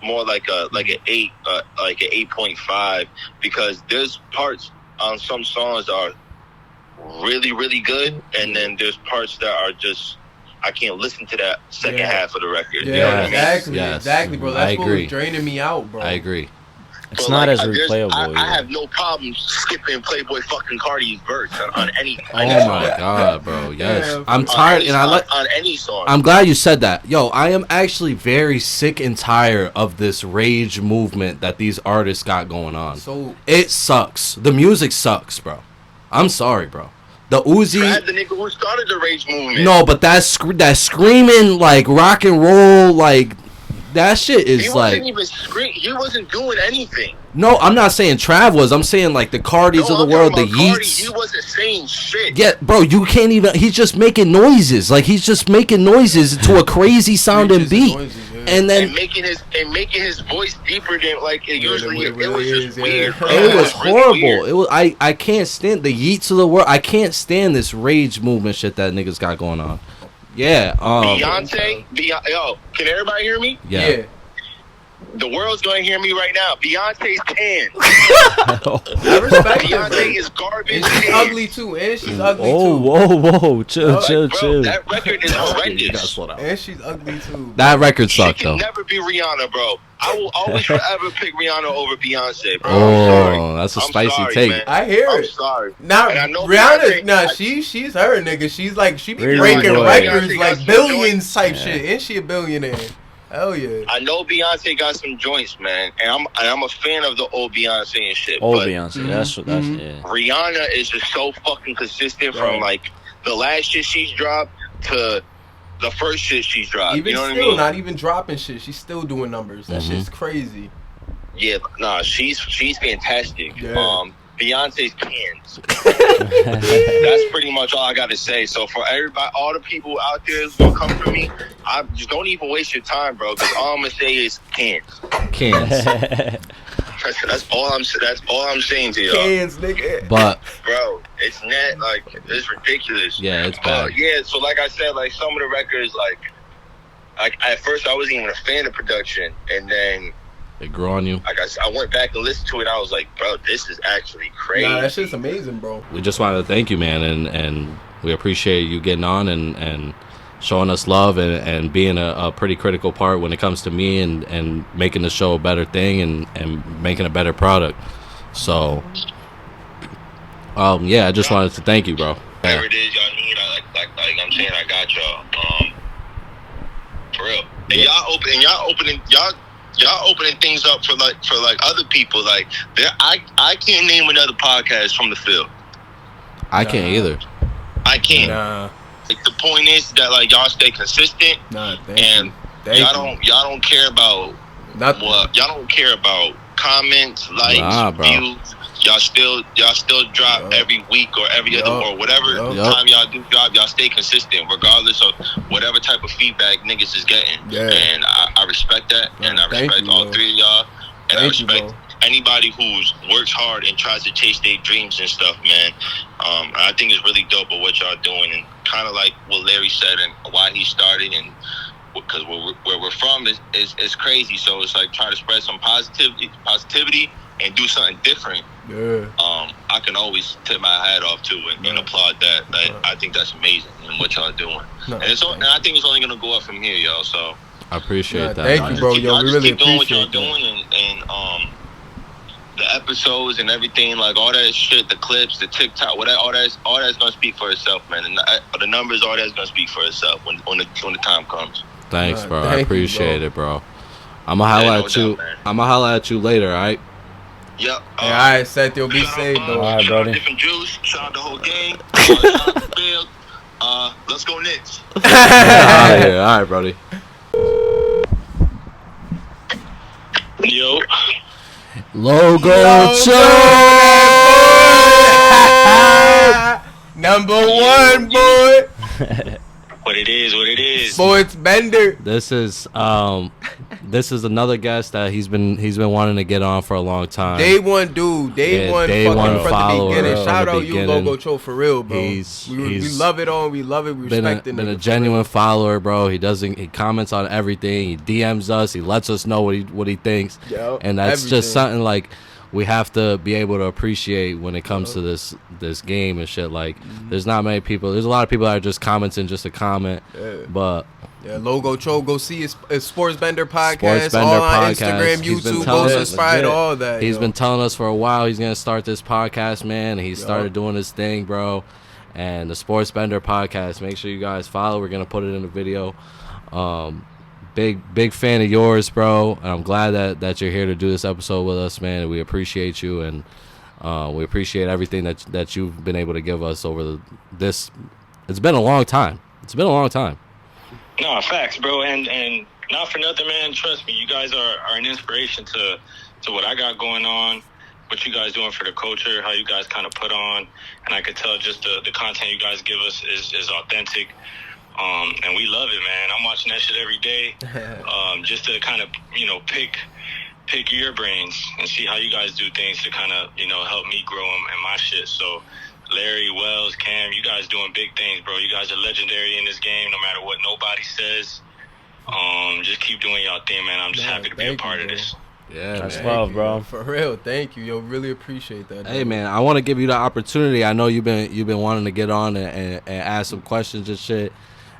more like an 8, like an 8.5, because there's parts on some songs that are really, really good, and then there's parts that are just, I can't listen to that second half of the record. Yeah, You know what I mean? exactly, Yes. exactly, bro. I That's what agree. was draining me out, bro. I agree. It's But, not like, as replayable. I have no problem skipping Playboy fucking Cardi's verse on any. Oh my god, bro. Yes. Yeah, I'm tired, and on any song. I'm glad you said that. Yo, I am actually very sick and tired of this rage movement that these artists got going on. So It sucks. The music sucks, bro. I'm sorry, bro. The Uzi. Brad, the nigga who started the rage movement. No, but that screaming like rock and roll, like that shit He is wasn't like. even scream. He wasn't doing anything. No, I'm not saying Trav was. I'm saying like the Cardis No, of I'm the world, the talking about Cardi. Yeats. He wasn't saying shit. Yeah, bro, you can't even. He's just making noises. Like he's just making noises to a crazy sounding Screeches and beat, noises, yeah. and And then making his voice deeper than like it usually. what it It really was just is, yeah. weird. Bro. it was really horrible. weird. It was. I can't stand the Yeats of the world. I can't stand this rage movement shit that niggas got going on. Yeah. Beyonce, yo, can everybody hear me? Yeah. The world's gonna hear me right now. Beyonce's tan. I respect her, bro. Beyonce is garbage. And she's tan. ugly too. And she's ugly Oh, too. whoa, chill, Like, chill, Bro, chill. that record is You gotta horrendous. slow down. And she's ugly too. That record She sucked can though. never be Rihanna, bro. I will always forever pick Rihanna over Beyonce, bro. I'm sorry. Oh, that's a I'm spicy sorry, take. man. I hear I'm it. sorry. Now And I know Rihanna, Beyonce- she's her nigga. She's like she be Really breaking good. records Beyonce got like some billions joints. type shit, and she a billionaire. Hell yeah. I know Beyonce got some joints, man, and I'm a fan of the old Beyonce and shit. Old but Beyonce. That's yeah. Rihanna is just so fucking consistent Right. from like the last shit she's dropped to the first shit she's dropped. Even you know what still, I mean? not even dropping shit. She's still doing numbers. That Mhm. shit's crazy. Yeah, nah, she's fantastic. Yeah. Beyonce's cans. That's pretty much all I got to say. So for everybody, all the people out there who's gonna come for me, I just don't even waste your time, bro. Because all I'm gonna say is cans. Cans. That's all I'm saying to y'all. Cans, nigga. But Bro, it's net like it's ridiculous. yeah, it's bad. Yeah, so like I said, like some of the records, like at first I wasn't even a fan of production, and then It grew on you. like I went back and listened to it. I was like, bro, this is actually crazy. Nah, that shit's amazing, bro. We just wanted to thank you, man, and we appreciate you getting on and showing us love and being a pretty critical part when it comes to me and making the show a better thing and making a better product. So, yeah, I just wanted to thank you, bro. Whatever it is y'all need, like I'm saying, I got y'all. For real. And y'all opening things up for other people. Like I can't name another podcast from the field. I can't either. I can't. Nah, Like, the point is that like y'all stay consistent nah, thank and you. Thank y'all you. don't care about Nothing. y'all don't care about comments, likes, Nah, bro. views. Y'all still drop Yup. every week or every other Yup. or whatever Yup. time y'all do drop. Y'all stay consistent regardless of whatever type of feedback niggas is getting. Yeah. And I respect that, Bro, and I thank respect you, all bro. three of y'all, and I Thank you, respect bro. anybody who's works hard and tries to chase their dreams and stuff, man. I think it's really dope of what y'all doing, and kind of like what Larry said and why he started, and because where we're from is crazy. So it's like trying to spread some positivity and do something different. Yeah. I can always tip my hat off to it and applaud that. I think that's amazing and what y'all doing. No, And I think it's only gonna go up from here, y'all. So I appreciate Nah, that. thank man. you, bro. Yo, y'all we just really keep doing what y'all appreciate that. doing, and the episodes and everything, like all that shit, the clips, the TikTok, all that's gonna speak for itself, man. And the numbers, all that's gonna speak for itself when the time comes. Thanks, Nah, bro. thank I you, appreciate bro. it, bro. I'ma holla Yeah, no at you. doubt, man. I'ma holla at you later, all right? Yep. Hey, all right, Seth, you'll be Shout safe, out, though. All right, shout out brody. Different Juice. Shout out the whole gang. Shout out to Bill. Let's go Knicks. Out of here. All right, brody. Yo. Logo Number one, boy. What it is. Sports Bender. This is another guest that he's been wanting to get on for a long time. Day one dude. Day Yeah, one day fucking one from the follower beginning. from Shout the out you, beginning. Logo Cho, for real, bro. We He's love it on. We love it. We been respect a, it. been a genuine follower, bro. He comments on everything. He DMs us. He lets us know what he thinks. Yup, And that's everything. just something like we have to be able to appreciate when it comes to this game and shit. Like there's not many people. There's a lot of people that are just commenting just to comment. Yeah. But Yeah, Logo Cho, go see his Sports Bender podcast, Sports Bender all on podcast. Instagram, He's been YouTube, telling go us- subscribe to all that. He's yo. been telling us for a while he's gonna start this podcast, man. He Yup. started doing his thing, bro. And the Sports Bender podcast. Make sure you guys follow. We're gonna put it in the video. Big fan of yours, bro. And I'm glad that you're here to do this episode with us, man. We appreciate you, and we appreciate everything that you've been able to give us over this. It's been a long time. No, facts, bro, and not for nothing, man. Trust me, you guys are an inspiration to what I got going on, what you guys doing for the culture, how you guys kind of put on, and I could tell just the content you guys give us is authentic, and we love it, man. I'm watching that shit every day, just to kind of pick your brains and see how you guys do things to kind of help me grow in my shit. So Larry, Wells, Cam, you guys doing big things, bro. You guys are legendary in this game, no matter what nobody says. Just keep doing y'all thing, man. I'm just happy to be a thank part you, of bro. this. Yeah, That's man. love, bro. For real, thank you, yo. Really appreciate that. Hey dog. man, I want to give you the opportunity. I know you've been wanting to get on and ask some questions and shit,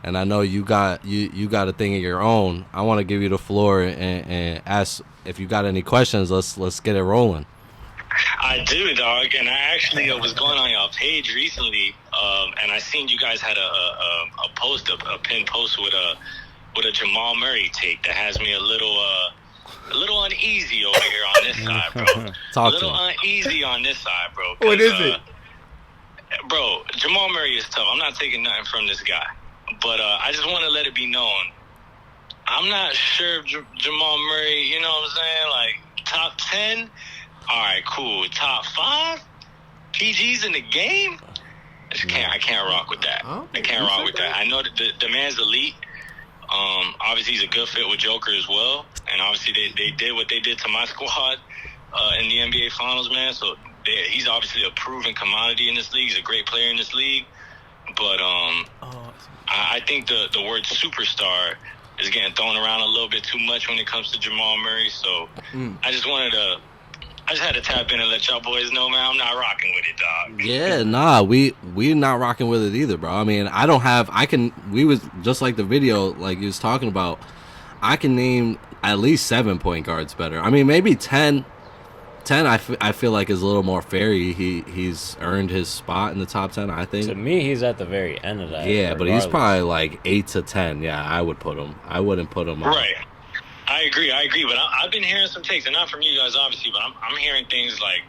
and I know you got a thing of your own. I want to give you the floor and ask if you got any questions. Let's get it rolling. I do, dog, and I actually was going on your page recently, and I seen you guys had a post, a pinned post with a Jamal Murray take that has me a little uneasy over here on this side, bro. Talk a little to me. uneasy on this side, bro. What is it? Bro, Jamal Murray is tough. I'm not taking nothing from this guy, but I just want to let it be known. I'm not sure if Jamal Murray, you know what I'm saying, like top 10. All right, cool. Top 5? PGs in the game. I can't rock with that. I can't rock with that. I know that the man's elite. Obviously he's a good fit with Joker as well, and obviously they did what they did to my squad in the NBA Finals, man. So he's obviously a proven commodity in this league. He's a great player in this league, but I think the word superstar is getting thrown around a little bit too much when it comes to Jamal Murray. So I just had to tap in and let y'all boys know, man, I'm not rocking with it, dog. Yeah, nah, we not rocking with it either, bro. I mean, we was just like the video, like you was talking about. I can name at least 7 point guards better. I mean, maybe 10. 10, I feel like is a little more fair. He's earned his spot in the top 10, I think. To me, he's at the very end of that. Yeah, but he's probably like 8 to 10. Yeah, I would put him. I wouldn't put him on. Right. I agree. But I've been hearing some takes, and not from you guys, obviously, but I'm hearing things like,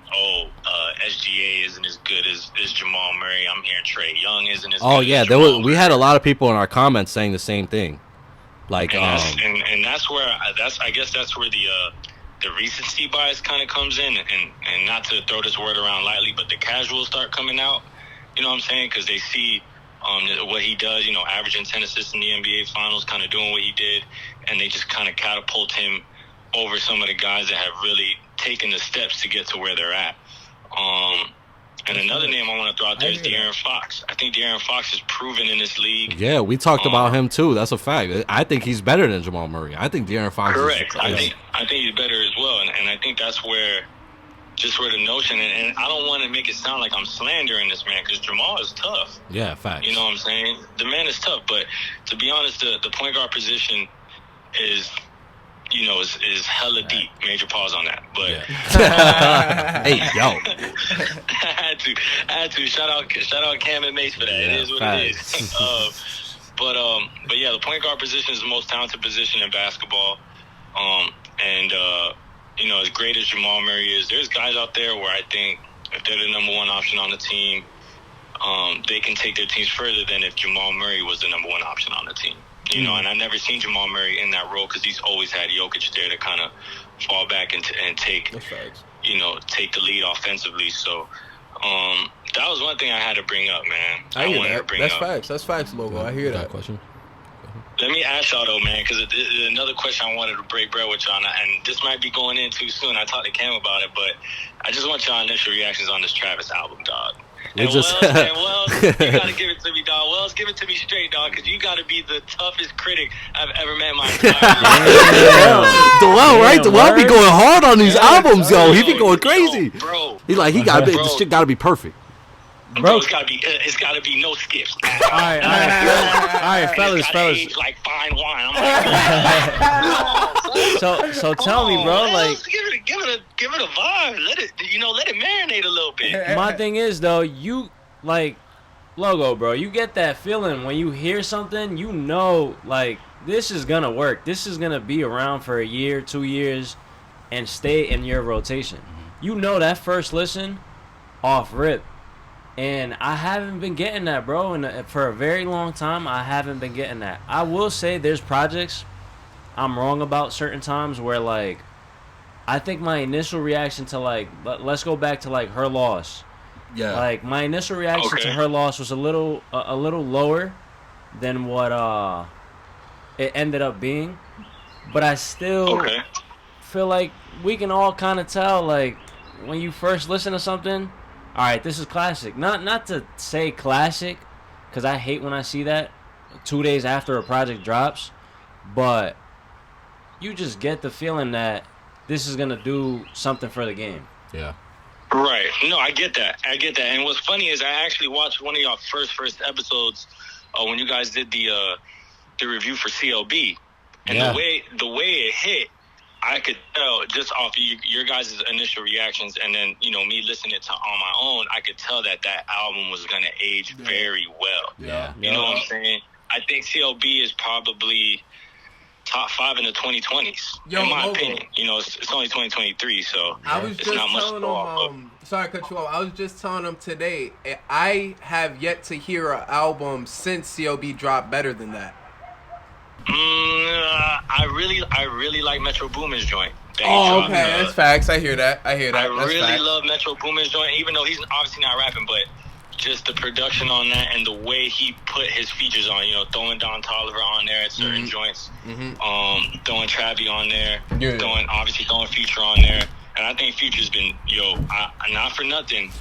SGA isn't as good as Jamal Murray. I'm hearing Trae Young isn't as good as Jamal Murray. We had a lot of people in our comments saying the same thing. Like, and that's where I guess that's where the recency bias kind of comes in, and not to throw this word around lightly, but the casuals start coming out. You know what I'm saying? Because they see what he does, averaging 10 assists in the NBA Finals, kind of doing what he did, and they just kind of catapult him over some of the guys that have really taken the steps to get to where they're at. And another name I want to throw out there is De'Aaron Fox. I think De'Aaron Fox is proven in this league. Yeah, we talked about him too. That's a fact. I think he's better than Jamal Murray. I think De'Aaron Fox correct. I think he's better as well, and I think that's where the notion, and I don't want to make it sound like I'm slandering this man, because Jamal is tough. Yeah, facts. You know what I'm saying? The man is tough, but to be honest, the point guard position is hella deep. Major pause on that, but hey, yo, I had to shout out Cam and Mace for that. It is what it is. But yeah, the point guard position is the most talented position in basketball. As great as Jamal Murray is, there's guys out there where I think if they're the number one option on the team, they can take their teams further than if Jamal Murray was the number one option on the team. And I've never seen Jamal Murray in that role because he's always had Jokic there to kind of fall back and take the lead offensively. So that was one thing I had to bring up, man. I hear that. That's facts, Logo. I hear that. Question. Let me ask y'all though, man, because another question I wanted to break bread with y'all, and this might be going in too soon. I talked to Cam about it, but I just want y'all initial reactions on this Travis album, dog. And Wells, you gotta give it to me, dog. Wells, give it to me straight, dog, because you gotta be the toughest critic I've ever met in my entire life. Dwell, right? Dwell be going hard on these albums, yo. He be going crazy. Bro. This shit gotta be perfect. Bro, it's gotta be no skips. All right, fellas. Age like fine wine. I'm like, so tell me, bro, like, give it a vibe. Let it marinate a little bit. My thing is though, you like Logo, bro. You get that feeling when you hear something, like this is gonna work. This is gonna be around for a year, 2 years, and stay in your rotation. That first listen, off rip. And I haven't been getting that, bro. And for a very long time, I haven't been getting that. I will say there's projects I'm wrong about certain times where, like, I think my initial reaction to, like, let's go back to, like, Her Loss. Yeah. Like, my initial reaction to Her Loss was a little lower than what it ended up being. But I still feel like we can all kind of tell, like, when you first listen to something, all right, this is classic. Not to say classic, because I hate when I see that 2 days after a project drops, but you just get the feeling that this is going to do something for the game. Yeah. Right. No, I get that. And what's funny is I actually watched one of y'all first episodes when you guys did the review for CLB. And the way it hit, I could tell just off your guys' initial reactions, and then me listening to on my own, I could tell that album was going to age very well. Yeah, you know what I'm saying? I think CLB is probably top 5 in the 2020s, in my opinion. It's only 2023, so it's not much to go off. Sorry to cut you off. I was just telling him today, I have yet to hear an album since CLB dropped better than that. I really like Metro Boomin's joint. that he Oh, dropped, okay, that's facts. I hear that. I That's really facts. love Metro Boomin's joint, even though he's obviously not rapping, but just the production on that and the way he put his features on, throwing Don Toliver on there at certain joints, throwing Travi on there, obviously throwing Future on there. And I think Future's been, not for nothing.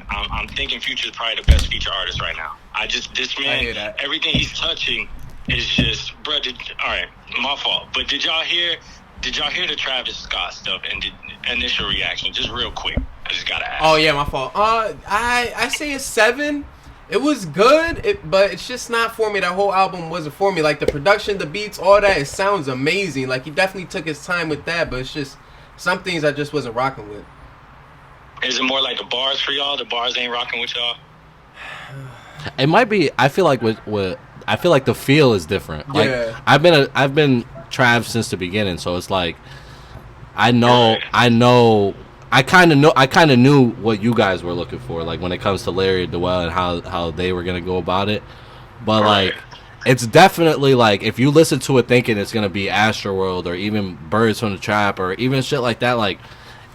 I'm thinking Future's probably the best feature artist right now. This man, everything he's touching is just, bro. All right, my fault. But did y'all hear the Travis Scott stuff and the initial reaction? Just real quick. I just gotta ask. Oh yeah, my fault. I say a 7. It was good, but it's just not for me. That whole album wasn't for me. Like the production, the beats, all that. It sounds amazing. Like he definitely took his time with that, but it's just some things I just wasn't rocking with. Is it more like the bars for y'all? The bars ain't rocking with y'all? It might be. I feel like I feel like the feel is different. Like I've been Trav since the beginning, so it's like I kind of knew what you guys were looking for, like when it comes to Larry Dwell and how they were gonna go about it. But like, it's definitely like if you listen to it thinking it's gonna be Astroworld or even Birds from the Trap or even shit like that, like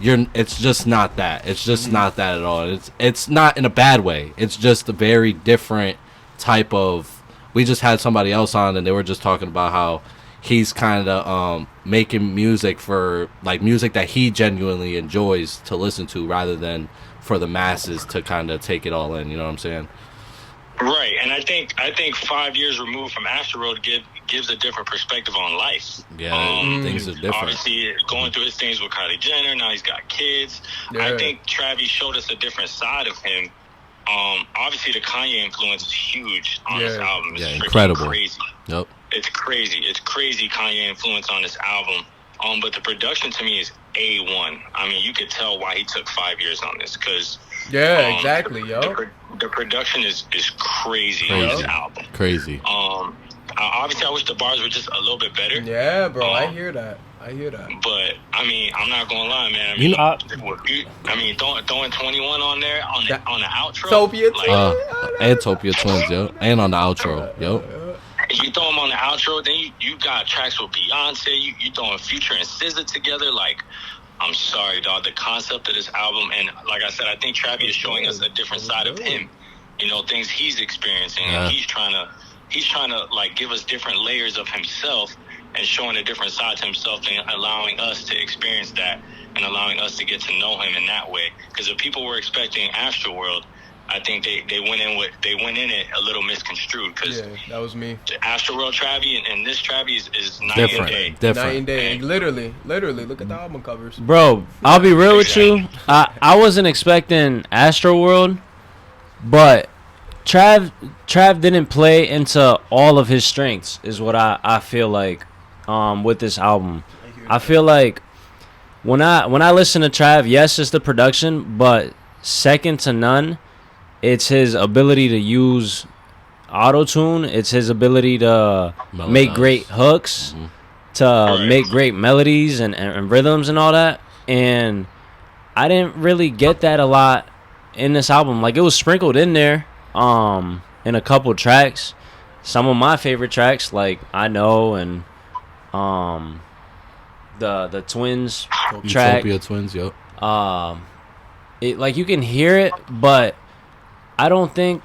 it's just not that. It's just not that at all. It's not in a bad way. It's just a very different type of. We just had somebody else on and they were just talking about how he's kind of making music for like music that he genuinely enjoys to listen to rather than for the masses to kind of take it all in. You know what I'm saying? Right, and I think 5 years removed from Astroworld gives a different perspective on life. Yeah, things are different. Obviously, going through his things with Kylie Jenner, now he's got kids. Yeah. I think Travis showed us a different side of him. Obviously, the Kanye influence is huge on this album. It's incredible. Crazy. Yep. It's crazy. It's crazy Kanye influence on this album. But the production to me is A1. I mean, you could tell why he took 5 years on this because. Yeah, exactly, The production is crazy on this album. Crazy. Obviously, I wish the bars were just a little bit better. Yeah, bro, I hear that. But I mean, I'm not gonna lie, man. Throwing 21 on there on the outro. Topia and Topia Twins, yo, and on the outro, yo. You throw them on the outro, then you got tracks with Beyonce. You throwing Future and SZA together, like. I'm sorry, dog. The concept of this album, and like I said, I think Travis is showing us a different side of him. Things he's experiencing, and he's trying to like give us different layers of himself and showing a different side to himself and allowing us to experience that and allowing us to get to know him in that way. Because if people were expecting Astroworld, I think they went in it a little misconstrued because that was me. Astroworld Travis and this Travis is night different. and day. Different. Night and day. Literally. Look at the album covers. Bro, I'll be real with you. I wasn't expecting Astroworld, but Trav didn't play into all of his strengths is what I feel like with this album. I feel like when I listen to Trav, yes, it's the production, but second to none. It's his ability to use auto-tune. It's his ability to make great hooks, to make great melodies and rhythms and all that. And I didn't really get that a lot in this album. Like, it was sprinkled in there in a couple tracks. Some of my favorite tracks, like I Know and the Twins track. Utopia Twins, yo. Like, you can hear it, but I don't think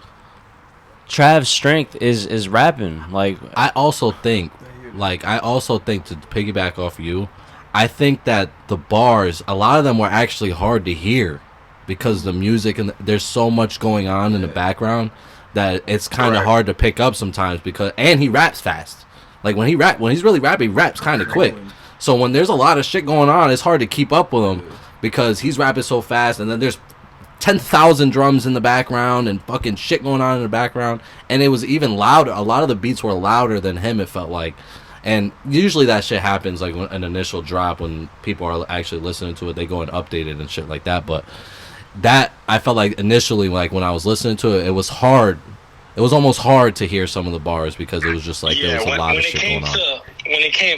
Trav's strength is rapping. Like, I also think to piggyback off you, I think that the bars, a lot of them were actually hard to hear because the music and there's so much going on in the background that it's kind of hard to pick up sometimes and he raps fast. Like when he's really rapping, he raps kind of quick. So when there's a lot of shit going on, it's hard to keep up with him because he's rapping so fast and then there's 10,000 drums in the background and fucking shit going on in the background, and it was even louder. A lot of the beats were louder than him, it felt like. And usually that shit happens like when an initial drop, when people are actually listening to it, they go and update it and shit like that. But that, I felt like initially, like when I was listening to it, it was hard. It was almost hard to hear some of the bars because it was just like there was a lot of shit going on.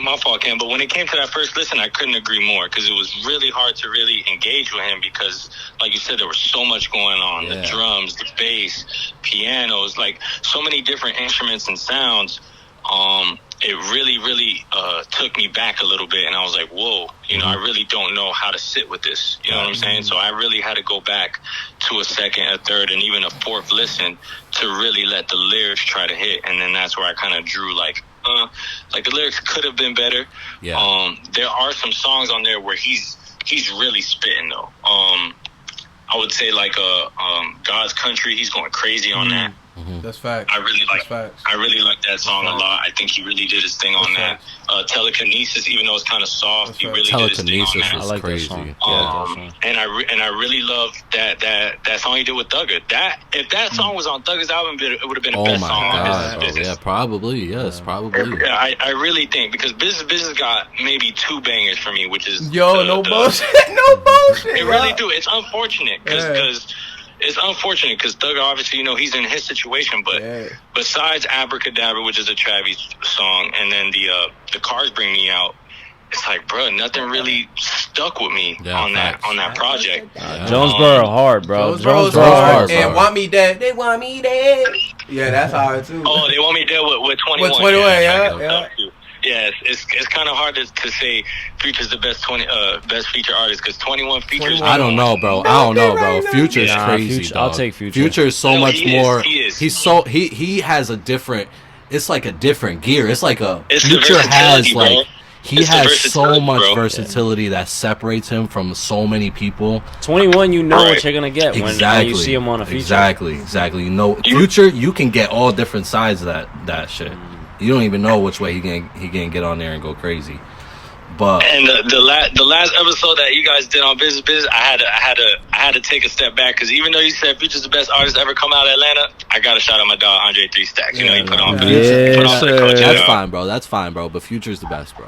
My fault, Cam, but when it came to that first listen, I couldn't agree more because it was really hard to really engage with him because, like you said, there was so much going on. Yeah. The drums, the bass, pianos, like so many different instruments and sounds. it really took me back a little bit, and I was like, whoa, you know, I really don't know how to sit with this. You know what I'm saying? So I really had to go back to a second, a third, and even a fourth listen to really let the lyrics try to hit, and then that's where I kind of drew like the lyrics could have been better. Yeah. There are some songs on there where he's really spitting though. I would say like God's Country, he's going crazy on that. That's facts. I really like facts. I really like that song a lot. I think he really did his thing on that. Telekinesis, even though it's kind of soft, he really did his thing on Telekinesis that. was I like that crazy. song. Yeah. And I really love that song he did with Thugger. That if that song was on Thugger's album, it would have been the Oh best my song on god, Business. bro. Yeah, probably. Yes, probably. Yeah, I really think because Business got maybe 2 bangers for me, which is No bullshit. No bullshit. It really do. It's unfortunate Yeah. because Thugger obviously, you know, he's in his situation, but besides Abracadabra, which is a Travis song, and then the Cars Bring Me Out, it's like, bro, nothing really stuck with me on that project. Jonesboro hard, bro. Jonesboro's hard. And Want Me Dead. They want me dead. Yeah, that's hard too. Oh, they want me there with 21. With 21, yeah. Yeah, it's kind of hard to say Future's the best best feature artist because 21 features. I don't know, bro. Future's crazy. Future, I'll take Future. Future is so No, much he more. is. He's so he has a different. It's like a different gear. It's like a It's the Future has versatility, like. bro. He It's the has so versatility, much bro. versatility that separates him from so many people. 21, you know Right. what you're gonna get when you see him on a feature. Exactly. You know, Future, you can get all different sides of that shit. You don't even know which way he can get on there and go crazy. But And the last episode that you guys did on Business, I had to take a step back because even though you said Future's the best artist ever come out of Atlanta, I got to shout out my dog Andre 3 Stacks. You know, he put on Yeah, put on for the sir. culture. that's fine, bro. That's fine, bro. But Future's the best, bro.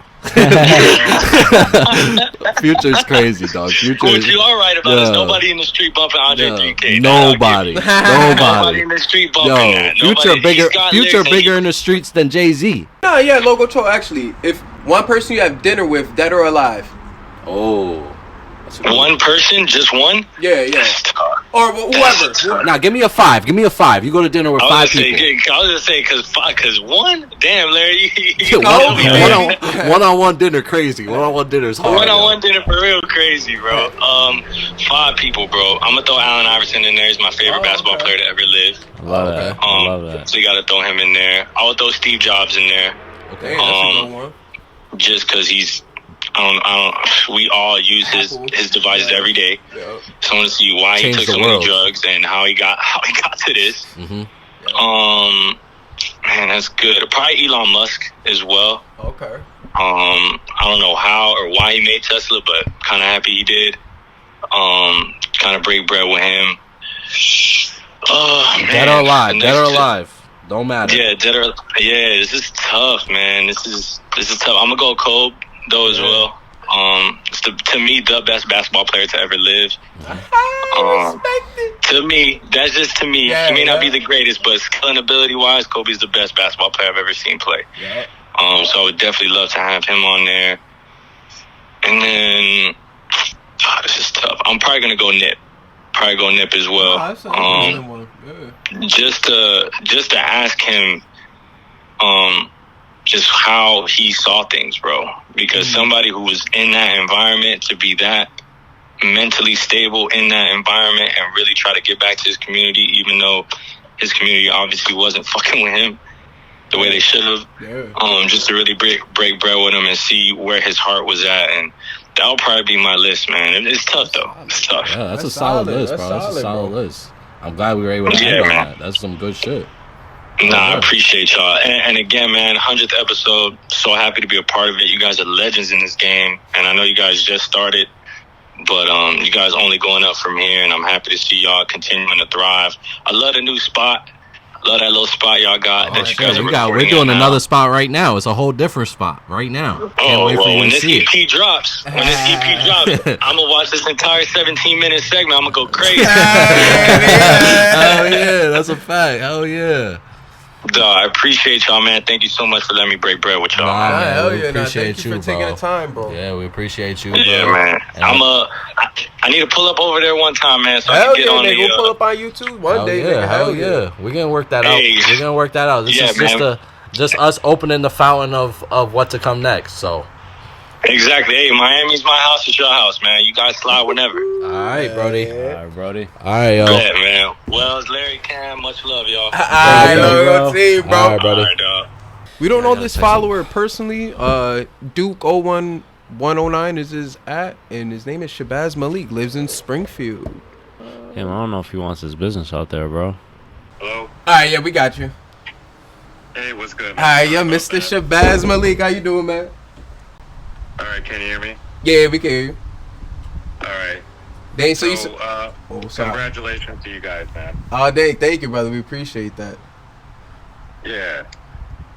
Future's crazy, dog. What you are right about is nobody in the street bumping Andre 3K. Nobody. Nobody in the street bumping that. Future Nobody- bigger. he's got Future lyrics bigger in the streets than Jay-Z. No, yeah, Logo Cho, actually. If one person you have dinner with, dead or alive. Oh. One person, just one. Yeah. That's tough. Or whoever. Now give me a 5. Give me a 5. You go to dinner with 5 people. I was gonna say because one. Damn, Larry, you know me, man. One-on-one dinner crazy. One-on-one dinner is hard. One-on-one dinner for real crazy, bro. 5 people, bro. I'm gonna throw Allen Iverson in there. He's my favorite basketball player to ever live. I love that. I love that. So you gotta throw him in there. I would throw Steve Jobs in there. Okay, that's a good one. Just because he's, we all use his devices every day. Yeah. So I want to see why Changed he took the so many world. drugs and how he got to this. Man, that's good. Probably Elon Musk as well. Okay. I don't know how or why he made Tesla, but kind of happy he did. Kind of break bread with him. Oh man, Dead or alive. The Dead or next- alive. Don't matter. Yeah, this is tough, man. This is tough. I'm gonna go Kobe though as well. It's to me the best basketball player to ever live. To me, that's just to me. Yeah, he may not yeah. be the greatest, but skill and ability wise, Kobe's the best basketball player I've ever seen play. Yeah. So I would definitely love to have him on there. And then, this is tough. I'm probably gonna go Nip. Probably go Nip as well. That's a good one. Yeah. Just to ask him, just how he saw things, bro. Because somebody who was in that environment to be that mentally stable in that environment and really try to get back to his community, even though his community obviously wasn't fucking with him the way they should have. Yeah. Just to really break bread with him and see where his heart was at, and that'll probably be my list, man. It's tough though. It's tough. Yeah, that's a That's solid solid. list, That's bro. That's a solid, solid bro. list. I'm glad we were able to Yeah, end on man. that. That's some good shit. Nah, I appreciate y'all. And again, man, 100th episode. So happy to be a part of it. You guys are legends in this game, and I know you guys just started, but you guys only going up from here, and I'm happy to see y'all continuing to thrive. I love the new spot. Love that little spot y'all got that you guys are We're recording doing at another now. spot right now. It's a whole different spot right now. Can't Oh, wait for well, you when to this see it. EP drops, I'm gonna watch this entire 17-minute segment. I'm gonna go crazy. Hell yeah, that's a fact. Hell yeah. Duh, I appreciate y'all, man. Thank you so much for letting me break bread with y'all. Nah, man, hell we yeah. Nah, appreciate thank you you, for taking bro. the time, bro. Yeah, we appreciate you, bro. Yeah, man. And I need to pull up over there one time, man, so I Hell can get yeah, on nigga. the. We'll pull up on YouTube one Hell day, yeah, nigga. hell yeah. We're gonna work that out. Hey. We're gonna work that out. This Yeah, is just man. just us opening the fountain of what to come next. So. Exactly. Hey, Miami's my house. It's your house, man. You guys slide whenever. All right, Brody. All right, Brody. All right, yo. Yeah, man. Well, it's Larry Cam. Much love, y'all. All right, bro. team, bro. All right, brother. All right, dog. We don't know Yeah, this text him. follower personally. Duke01109 is his @ and his name is Shabazz Malik. Lives in Springfield. Damn, I don't know if he wants his business out there, bro. Hello. All right, yeah, we got you. Hey, what's good, All right, yeah, Mr. Shabazz Malik, how you doing, man? All right, can you hear me? Yeah, we can hear you. All right. Dang, so you So, oh, sorry. congratulations to you guys, man. Oh, dang, thank you, brother. We appreciate that. Yeah.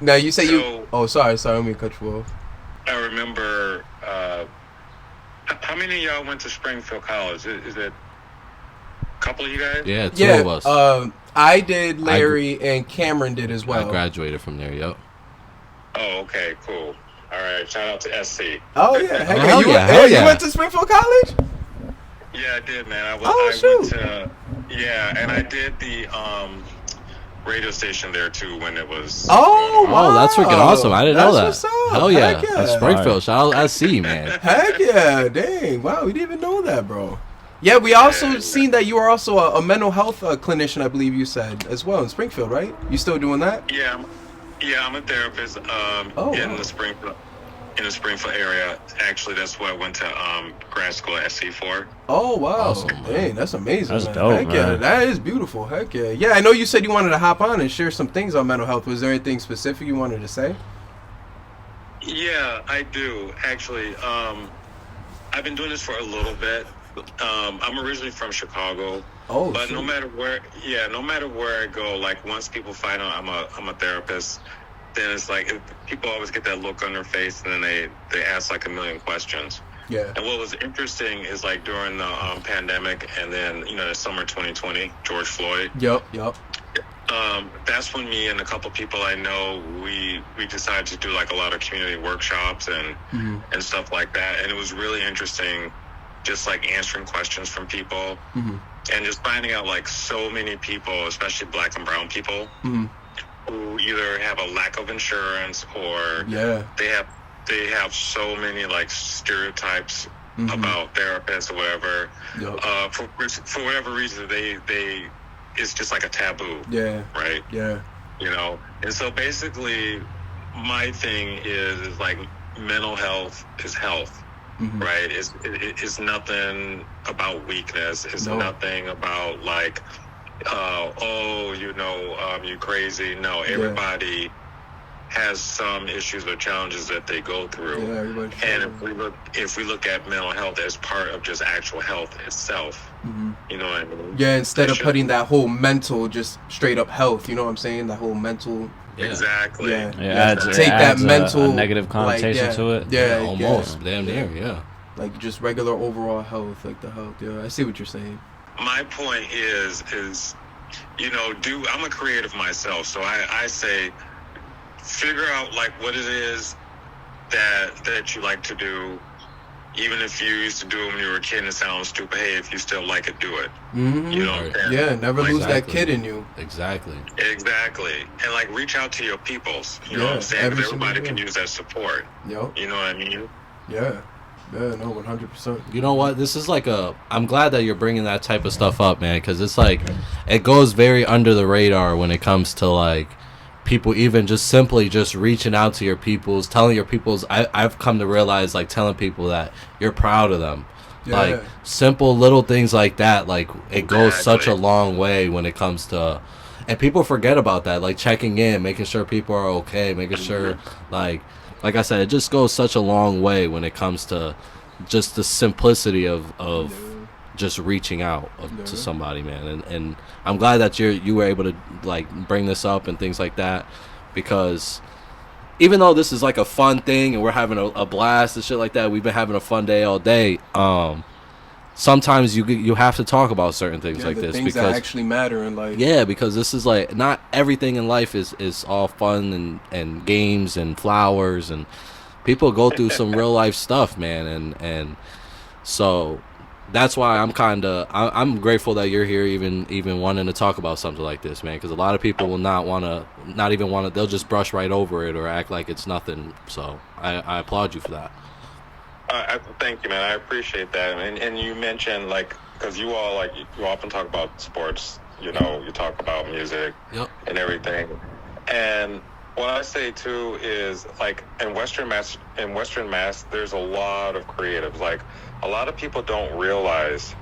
Now you say you. So- Oh, sorry, let me cut you off. I remember, how many of y'all went to Springfield College? Is it a couple of you guys? Yeah, two of us. I did. Larry and Cameron did as I well. graduated from there. Yep. Oh, okay, cool. All right, shout out to SC. Oh yeah, heck Hell you, yeah, hey, hell you yeah. went to Springfield College? Yeah, I did, man. I shoot. went to, yeah, and I did the radio station there too when it was. Oh wow, Oh, that's freaking awesome. I didn't know that. What's up. Hell yeah. Heck yeah. That's Springfield. Shout out SC, man. Heck yeah, dang, wow, we didn't even know that, bro. Yeah, we also seen that you are also a mental health clinician, I believe you said, as well in Springfield, right? You still doing that? Yeah, I'm a therapist in wow. the Springfield area. Actually, that's what I went to grad school at SC for. Oh wow, Awesome, man. dang, that's amazing. That's man. dope, Heck yeah, man. that is beautiful. Heck yeah, yeah. I know you said you wanted to hop on and share some things on mental health. Was there anything specific you wanted to say? Yeah, I do actually. I've been doing this for a little bit. I'm originally from Chicago. Oh, But shoot. no matter where I go, like once people find out I'm a therapist, then it's like people always get that look on their face, and then they ask like a million questions. Yeah. And what was interesting is like during the pandemic, and then the summer 2020, George Floyd. Yup. That's when me and a couple people I know we decided to do like a lot of community workshops and stuff like that, and it was really interesting, just like answering questions from people. And just finding out like so many people, especially Black and brown people, who either have a lack of insurance or they have so many like stereotypes about therapists or whatever. For whatever reason, they it's just like a taboo. Yeah. Right. Yeah. And so basically, my thing is like mental health is health. Right, it's nothing about weakness. It's nothing about like, you crazy. No, everybody has some issues or challenges that they go through. Yeah, everybody. And if we look at mental health as part of just actual health itself, you know what I mean? Yeah, instead of putting that whole mental, just straight up health. You know what I'm saying? That whole mental. Exactly. Yeah. Take that mental a negative connotation to it. Yeah, almost. Damn near. Yeah. Like just regular overall health, like the health. Yeah, I see what you're saying. My point is I'm a creative myself, so I say figure out like what it is that you like to do. Even if you used to do it when you were a kid and it sounds stupid, hey, if you still like it, do it. You know, Yeah, never lose that kid in you. Exactly. And like reach out to your peoples. You know what I'm saying? 'Cause everybody can use that support. Yep. You know what I mean? Yeah. Yeah, no, 100%. You know what? This is like I'm glad that you're bringing that type of stuff up, man, because it's like it goes very under the radar when it comes to like people even just simply just reaching out to your peoples, telling your peoples. I've come to realize like telling people that you're proud of them. Yeah. Like simple little things like that, like it goes such a long way when it comes to, and people forget about that, like checking in, making sure people are okay, making sure like I said, it just goes such a long way when it comes to just the simplicity of just reaching out to somebody, man. And I'm glad that you were able to like bring this up and things like that, because even though this is like a fun thing and we're having a blast and shit like that, we've been having a fun day all day. Sometimes you have to talk about certain things like this things because that actually matter in life. Yeah, because this is like not everything in life is all fun and games and flowers, and people go through some real life stuff, man, and so that's why I'm grateful that you're here, even wanting to talk about something like this, man. Because a lot of people will not even want to. They'll just brush right over it or act like it's nothing. So I applaud you for that. Thank you, man. I appreciate that. And you mentioned, like, because you all, like, you often talk about sports. You know, you talk about music and everything. And what I say too is, like, in Western Mass, there's a lot of creatives. Like, a lot of people don't realize,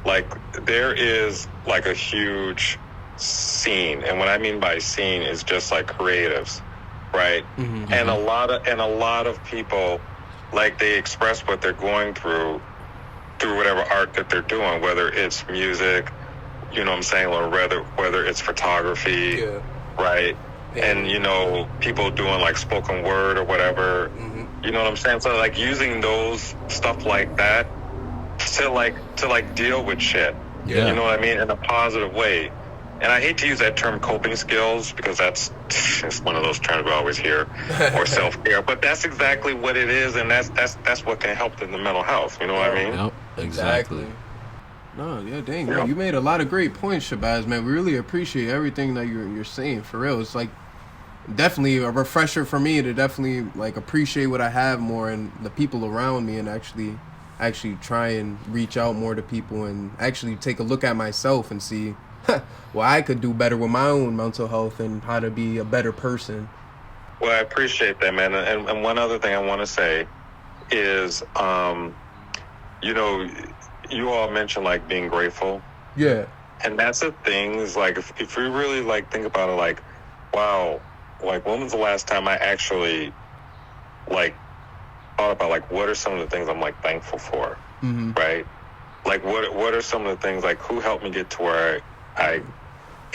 like, there is like a huge scene, and what I mean by scene is just like creatives, right? Mm-hmm. And a lot of people, like, they express what they're going through whatever art that they're doing, whether it's music, you know what I'm saying, or whether it's photography, right? And, you know, people doing like spoken word or whatever, you know what I'm saying? So, like, using those stuff like that to deal with shit, you know what I mean, in a positive way. And I hate to use that term coping skills, because it's one of those terms we always hear, or self-care, but that's exactly what it is, and that's what can help in the mental health, you know what I mean? Yep, exactly. No, yeah, dang, man, you made a lot of great points, Shabazz, man. We really appreciate everything that you're saying, for real. It's like definitely a refresher for me to definitely, like, appreciate what I have more and the people around me, and actually try and reach out more to people and actually take a look at myself and see well, I could do better with my own mental health and how to be a better person. Well, I appreciate that, man. And one other thing I want to say is, you know, you all mentioned, like, being grateful. Yeah. And that's the thing, is, like, if we really, like, think about it, like, wow, like, when was the last time I actually, like, thought about, like, what are some of the things I'm, like, thankful for, right? Like, what are some of the things, like, who helped me get to where I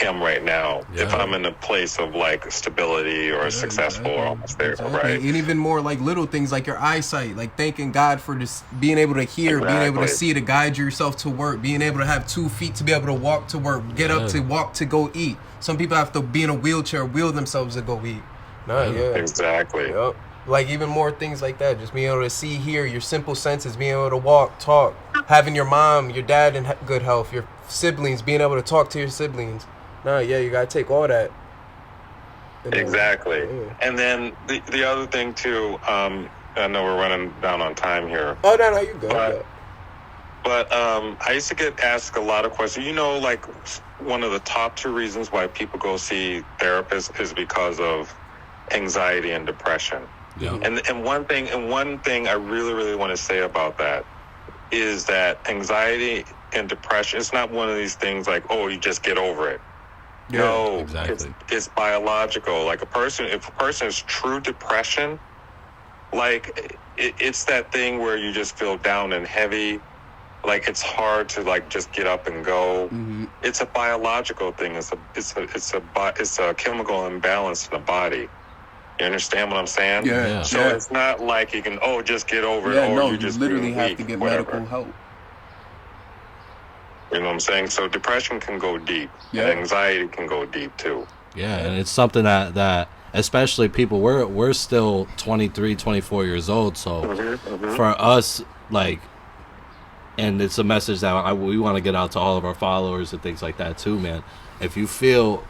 am right now, if I'm in a place of, like, stability or successful or almost there, right? And even more, like, little things like your eyesight, like thanking God for just being able to hear, being able to see, to guide yourself to work, being able to have 2 feet to be able to walk to work, get up to walk to go eat. Some people have to be in a wheelchair, wheel themselves to go eat. Exactly. Yep. Like, even more things like that, just being able to see, hear, your simple senses, being able to walk, talk, having your mom, your dad in good health, your siblings, being able to talk to your siblings. You gotta take all that. Exactly. And then the other thing too, I know we're running down on time here. Oh, no, you go. But I used to get asked a lot of questions. You know, like, one of the top 2 reasons why people go see therapists is because of anxiety and depression. Yeah. And one thing I really, really want to say about that is that anxiety and depression, it's not one of these things like, oh, you just get over it. Yeah, no, exactly. It's biological. Like, if a person is true depression, like, it's that thing where you just feel down and heavy. Like, it's hard to, like, just get up and go. It's a biological thing. It's a chemical imbalance in the body. You understand what I'm saying? Yeah. So it's not like you can, just get over it. No, you just literally have to get medical help. You know what I'm saying? So depression can go deep. Yeah. And anxiety can go deep too. Yeah, and it's something that especially people, we're still 23, 24 years old. So for us, like, and it's a message that we want to get out to all of our followers and things like that too, man. If you feel,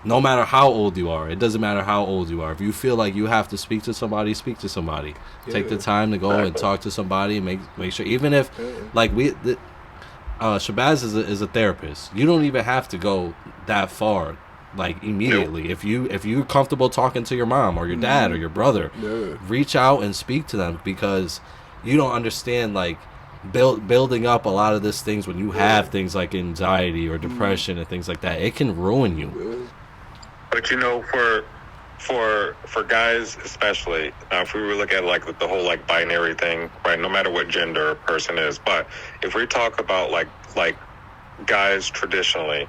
no matter how old you are, it doesn't matter how old you are, if you feel like you have to speak to somebody, speak to somebody. Take the time to go and talk to somebody and make sure, even if, like, Shabazz is a therapist. You don't even have to go that far, like, immediately. If you're comfortable talking to your mom or your dad or your brother, reach out and speak to them, because you don't understand, like, building up a lot of these things when you have things like anxiety or depression and things like that. It can ruin you. But, you know, for guys especially, if we were looking at, like, the whole, like, binary thing, right, no matter what gender a person is, but if we talk about like guys traditionally,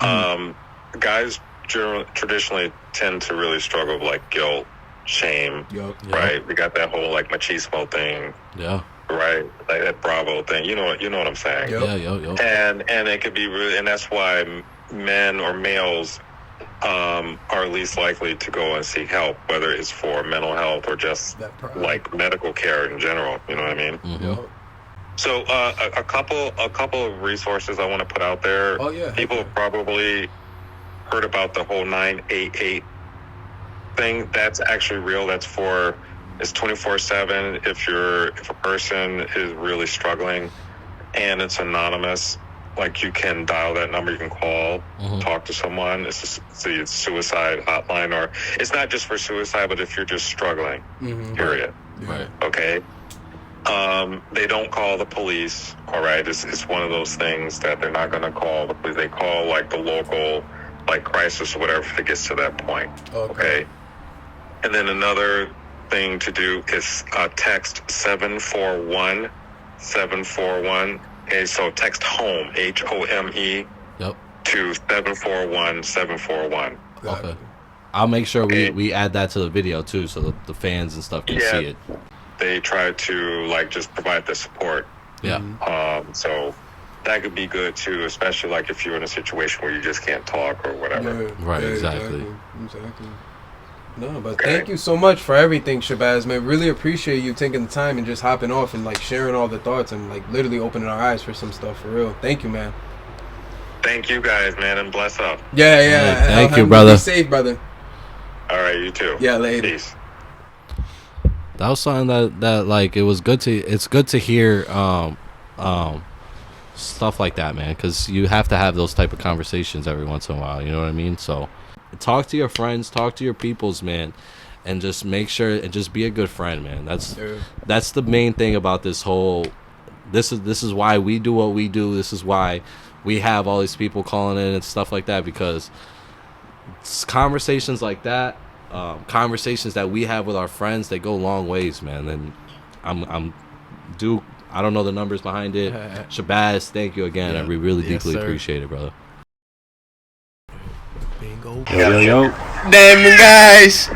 guys traditionally tend to really struggle with, like, guilt, shame, right? We got that whole, like, machismo thing, right, like that Bravo thing, you know what I'm saying? And it could be really, and that's why men or males are least likely to go and seek help, whether it's for mental health or just, like, medical care in general. You know what I mean? So a couple of resources I want to put out there. Oh, yeah. People have probably heard about the whole 988 thing. That's actually real. It's 24/7. If a person is really struggling, and it's anonymous, like you can dial that number, you can call, talk to someone. It's a suicide hotline, or it's not just for suicide, but if you're just struggling, period. Right. Okay. They don't call the police. All right. It's one of those things that they're not going to call the police. They call like the local, like crisis or whatever if it gets to that point. Okay. And then another thing to do is text 741. Okay, so text home, HOME, Yep. to 741. Okay. I'll make sure we add that to the video too, so that the fans and stuff can see it. They try to like just provide the support. Yeah. So that could be good too, especially like if you're in a situation where you just can't talk or whatever. Right. Exactly. No, but thank you so much for everything, Shabazz, man. Really appreciate you taking the time and just hopping off and like sharing all the thoughts and like literally opening our eyes for some stuff for real. Thank you, man. Thank you guys, man, and bless up. Yeah. Right, thank you, brother. Be safe, brother. All right, you too. Yeah, later. Peace. That was something that like it's good to hear stuff like that, man, because you have to have those type of conversations every once in a while. You know what I mean? So talk to your friends, talk to your peoples, man, and just make sure and just be a good friend, man. That's the main thing about this whole. This is why we do what we do. This is why we have all these people calling in and stuff like that, because it's conversations like that, conversations that we have with our friends, they go long ways, man. And I don't know the numbers behind it. Shabazz, thank you again. Yeah. We really Yes, deeply sir. appreciate it, brother. Bingo. Yo. Damn, guys.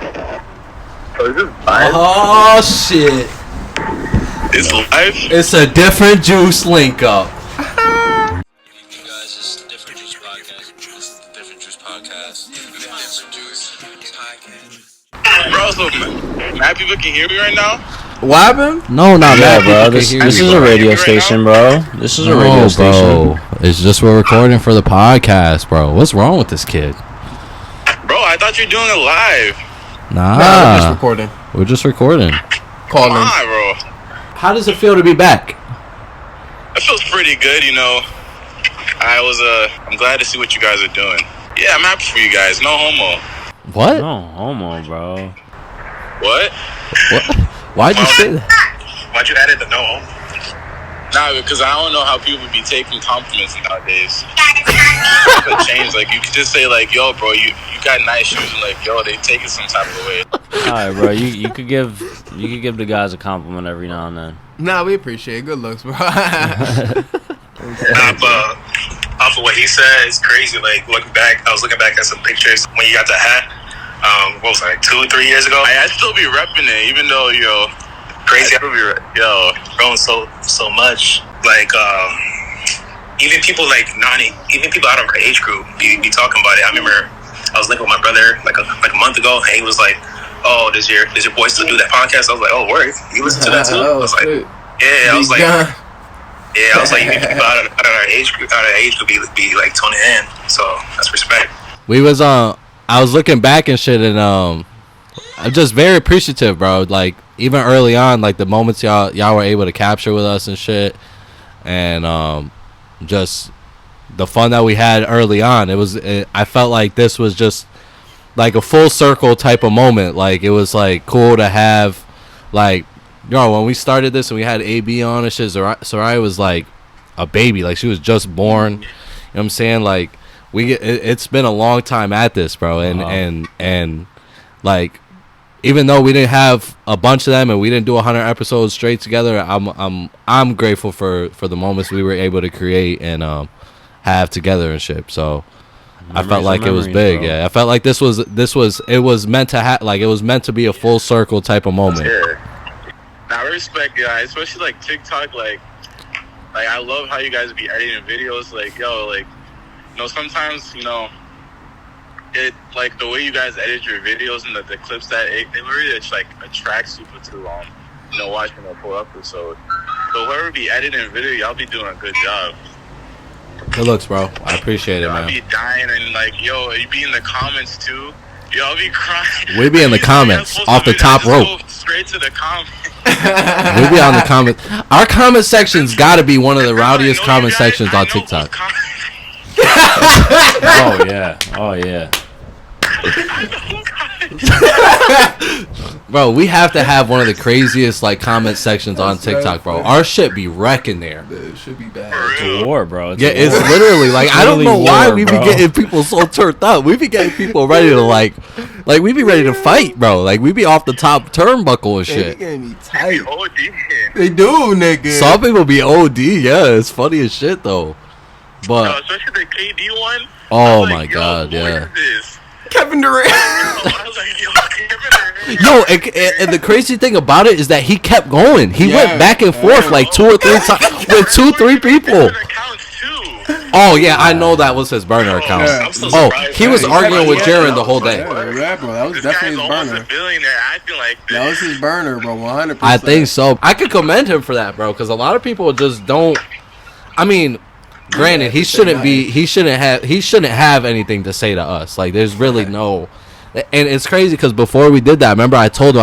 Oh shit! It's live. It's a different juice link up. Bro, so mad people can hear me right now? What happened? No, not Yeah, bad, bro. This is a radio station, bro. This is a radio station. Bro. It's just we're recording for the podcast, bro. What's wrong with this kid? Bro, I thought you were doing it live. Nah, Nah, we're just recording. We're just recording. Calling. Come on, bro. How does it feel to be back? That feels pretty good, you know. I'm glad to see what you guys are doing. Yeah, I'm happy for you guys. No homo. What? No homo, bro. What? Why'd you say that? Why'd you add it to no homo? Nah, because I don't know how people be taking compliments nowadays. But change, like you could just say like, "Yo, bro, you got nice shoes," and like, "Yo, they take it some type of way." All right, bro. You could give the guys a compliment every now and then. Nah, we appreciate it. Good looks, bro. Off of what he said, it's crazy. Like looking back, I was looking back at some pictures when you got the hat. What was it, like 2-3 years ago? I still be repping it, even though crazy. I still be growing so much. Like even people even people out of our age group be talking about it. I remember I was linking with my brother like a month ago, and he was like, "Oh, does your boy still do that podcast?" I was like, "Oh, word, you listen to that too?" I was like, "Yeah." I was like. Yeah, I was like, even people out of our age group be like tuning in, so that's respect. I was looking back and shit, and I'm just very appreciative, bro. Like even early on, like the moments y'all were able to capture with us and shit, and just the fun that we had early on. I felt like this was just like a full circle type of moment. Like it was like cool to have, like. When we started this and we had AB on and shit, Soraya was like a baby, like she was just born. You know what I'm saying? Like it's been a long time at this, bro, and like even though we didn't have a bunch of them and we didn't do 100 episodes straight together, I'm grateful for the moments we were able to create and have together and shit. So I felt like it was big, bro. Yeah. I felt like it was meant to it was meant to be a full circle type of moment. Yeah. Now, I respect guys, especially like TikTok. Like I love how you guys be editing videos. Like, yo, like, sometimes, it like the way you guys edit your videos and the clips that it really just like attracts people to watching a full episode. So So whoever be editing video, y'all be doing a good job. Good looks, bro. I appreciate it, Y'all man. be dying and like, yo, you be in the comments too. Y'all be crying. We be in the comments off the top rope. Straight to the comments. We be on the comment. Our comment section's got to be one of the rowdiest comment sections on TikTok. Oh yeah. Oh yeah. Bro, we have to have one of the craziest like comment sections on TikTok, bro. Our shit be wrecking there. It should be bad. It's a war, bro. Yeah, it's literally like I don't know literally why war, we be bro. getting people so turned up. We be getting people ready to like we be ready to fight, bro. Like we be off the top turnbuckle and They shit. getting me tight. OD. They do, nigga. Some people be OD, yeah. It's funny as shit though. But Especially the KD one. oh like, my god, yeah. Kevin Durant. I was like, yo, Kevin Durant. Yo, and the crazy thing about it is that he kept going. He went back and forth like 2 or 3 times with 2-3 people. Oh yeah, I know that was his burner account. I'm so Oh, surprised, he was man. arguing with Yeah, Jaren the whole day. Yeah, bro. That was This definitely guy's his almost burner. a billionaire acting like this. That was his burner, bro. 100%. I think so. I could commend him for that, bro, because a lot of people just don't. I mean, granted, he shouldn't have anything to say to us. Like, there's really no. And it's crazy because before we did that, remember I told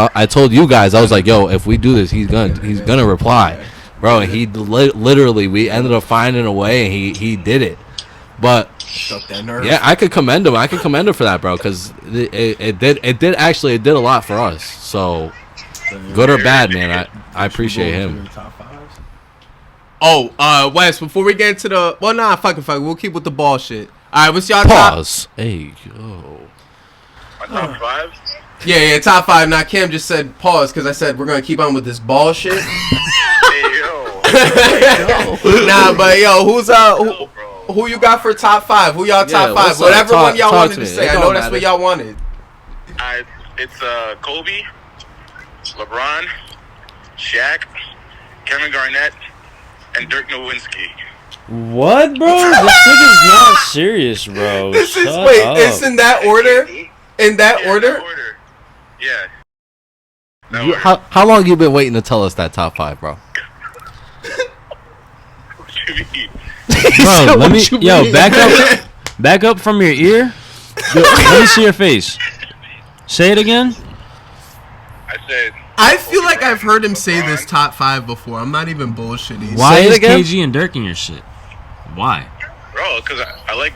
you guys, I was like, yo, if we do this, he's gonna reply, bro. And he literally, we ended up finding a way, and he did it. But yeah, I could commend him. I could commend him for that, bro, because it did a lot for us. So good or bad, man, I appreciate him. Oh, Wes, before we get into the fuck it, we'll keep with the ball shit. All right, what's y'all Pause. Hey, yo. My top 5? Yeah, top 5. Now Cam just said pause because I said we're gonna keep on with this ball shit. Hey, yo. Nah, but yo, who you got for top 5? Who y'all top 5? Whatever one y'all wanted to say. I know that's what y'all wanted. It's Kobe, LeBron, Shaq, Kevin Garnett, and Dirk Nowitzki. What, bro? This nigga's not serious, bro. This is Shut wait, up. it's in that order? In that order? Yeah. How long you been waiting to tell us that top 5, bro? Bro, let me back up from your ear. Yo, let me see your face. Say it again. I feel like I've heard him say this top 5 before. I'm not even bullshitting. Why is KG and Dirk in your shit? Why? Bro, because I like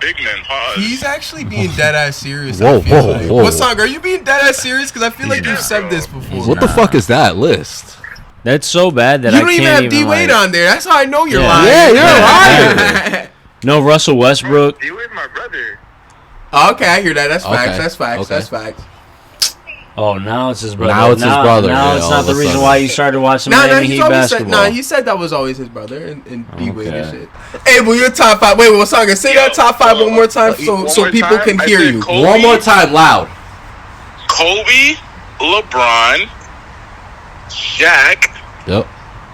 big men. Pause. He's actually being dead ass serious. Whoa, I feel whoa, like. whoa. What song? Are you being dead ass serious? Because I feel like you've said this before. What the fuck is that list? That's so bad that You I don't can't even have D Wade on there. That's how I know you're lying. Yeah, you're a liar. No Russell Westbrook. D Wade, my brother. Okay, I hear that. That's facts. Okay, That's facts. okay. That's facts. Oh, now it's his brother. Now it's his brother. Now Yeah, it's all not of the a reason sudden. why you started watching Nah, Miami he's Heat always said. basketball. Nah, he said that was always his brother and D Wade and Okay. shit. Hey, well, your top 5. Wait, what song? Say that top 5 one more time so more people time? can I hear said you. Kobe. One more time, loud. Kobe, LeBron, Shaq, Yep.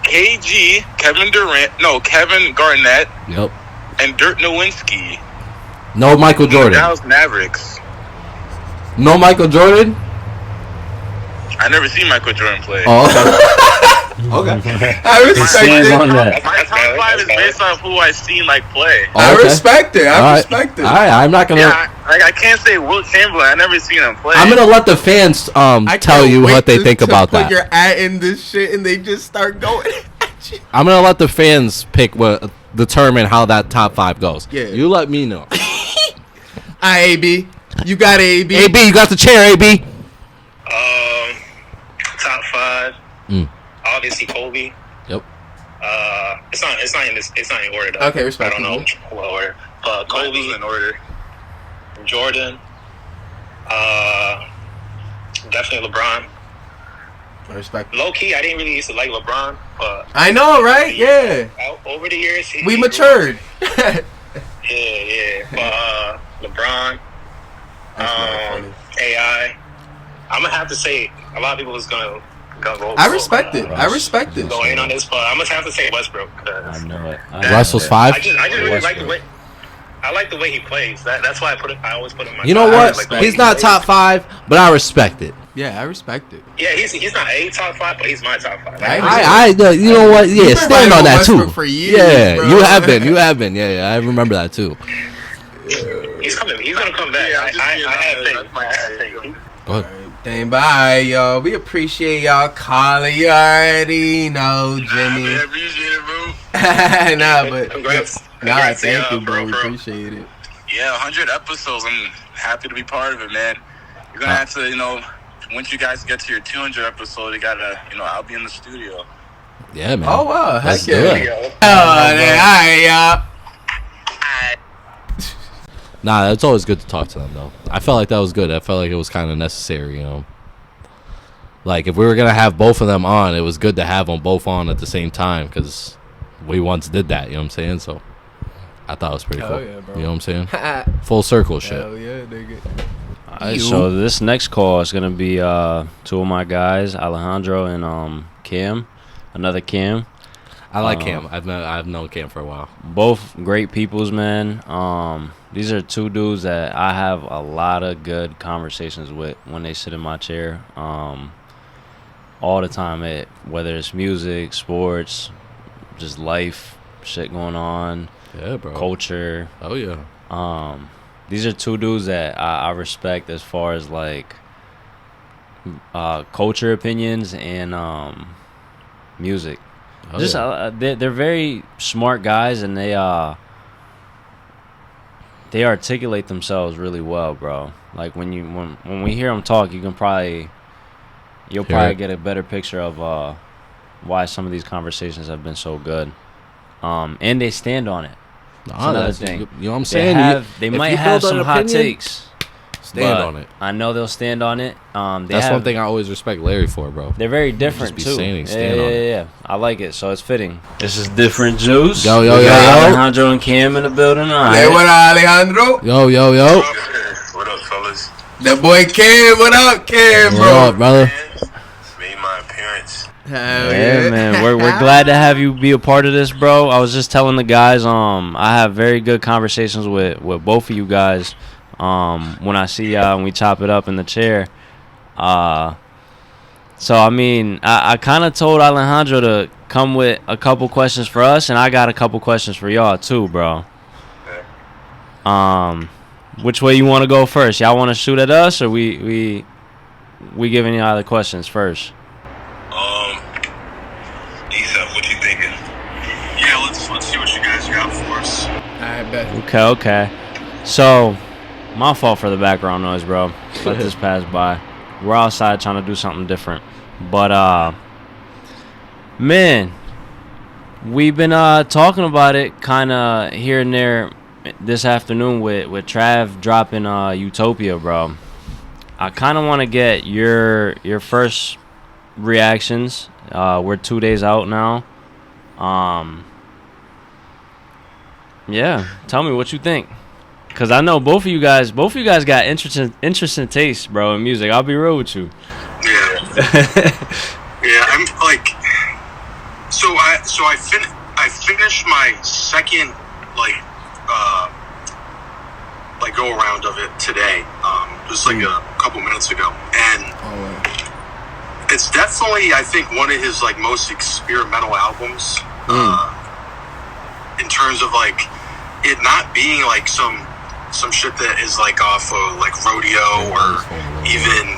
KG, Kevin Garnett, Yep. and Dirk Nowitzki. No Michael Jordan. Dallas Mavericks. No Michael Jordan. I never seen Michael Jordan play. Oh, okay. Okay. I respect Stands on it. that. My top 5 is based off who I've seen play. I Okay. respect it. All I right. respect it. All right, I'm not gonna. Yeah, I can't say Will Chamberlain. I never seen him play. I'm gonna let the fans I tell can't you wait what they to- think to about put that. your at in this shit and they just start going. I'm gonna let the fans determine how that top 5 goes. Yeah. You let me know. AB. You got AB. AB, you got the chair, AB. Top 5. Obviously Kobe. Yep. It's not in order though. Okay, respect. I don't know what order. But Kobe's in order. Jordan. Definitely LeBron. I respect. Low key, I didn't really used to like LeBron, but I know, right? Yeah. over the years, We matured. Yeah. But LeBron, AI. I'm gonna have to say a lot of people is gonna go. I respect it. I respect it. Go in on this, but I'm gonna have to say Westbrook. I know it. Russell's 5. I just really like the way. I like the way he plays. That's why I always put him. You know what? Like the way He's he not plays. top 5, but I respect it. Yeah, I respect it. Yeah, he's not a top 5, but he's my top 5. You know what? Yeah, stand on that too. For years, yeah, bro. you have been. Yeah, I remember that too. He's coming. He's gonna come back. I have faith. Go ahead. Dang, bye, y'all. We appreciate y'all calling. You already know, Jimmy. I appreciate it, bro. Nah, but Congrats. thank you, bro. We appreciate it. Yeah, 100 episodes. I'm happy to be part of it, man. You're gonna have to, once you guys get to your 200 episode, you gotta, I'll be in the studio. Yeah, man. Oh wow, heck Let's yeah. do it. All right, y'all. Nah, it's always good to talk to them, though. I felt like that was good. I felt like it was kind of necessary, Like, if we were going to have both of them on, it was good to have them both on at the same time, because we once did that, you know what I'm saying? So, I thought it was pretty cool. Yeah, bro. You know what I'm saying? Full circle shit. Hell yeah, nigga. Alright, so this next call is going to be 2 of my guys, Alejandro and Cam. Another Cam. I like Cam. I've known Cam for a while. Both great peoples, man. These are 2 dudes that I have a lot of good conversations with when they sit in my chair. All the time, whether it's music, sports, just life, shit going on, yeah, bro, culture. Oh yeah. These are 2 dudes that I respect as far as like culture opinions and music. Oh, Just they're very smart guys, and they articulate themselves really well, bro. Like when we hear them talk, you'll probably get a better picture of why some of these conversations have been so good. And they stand on it. That's another thing. You know what I'm saying? They might have some hot takes. Stand on it. I know they'll stand on it. That's one thing I always respect Larry for, bro. They're very different just be too. Stand on it. Yeah. I like it, so it's fitting. This is Different Juice. Yo. Alejandro and Cam in the building. All right. Hey, what up, Alejandro? Yo. What up, fellas? That boy Cam. What up, Cam, bro? What up, brother? Made my appearance. Yeah, man. We're glad to have you be a part of this, bro. I was just telling the guys, I have very good conversations with both of you guys. When I see y'all and we chop it up in the chair. So I mean, I kind of told Alejandro to come with a couple questions for us, and I got a couple questions for y'all too, bro. Which way you want to go first? Y'all want to shoot at us, or we giving y'all the questions first? Isa, what you thinking? Yeah, let's see what you guys got for us. I bet. Okay. So, my fault for the background noise, bro. Let this pass by. We're outside trying to do something different. But, man, we've been talking about it kind of here and there this afternoon with Trav dropping Utopia, bro. I kind of want to get your first reactions. We're 2 days out now. Yeah, tell me what you think. Cause I know both of you guys got interesting taste, bro, in music. I'll be real with you. Yeah. Yeah, I'm like, I finished my second go around of it today, just like a couple minutes ago, and it's definitely, I think, one of his like most experimental albums, in terms of like it not being like some shit that is like off of like Rodeo or even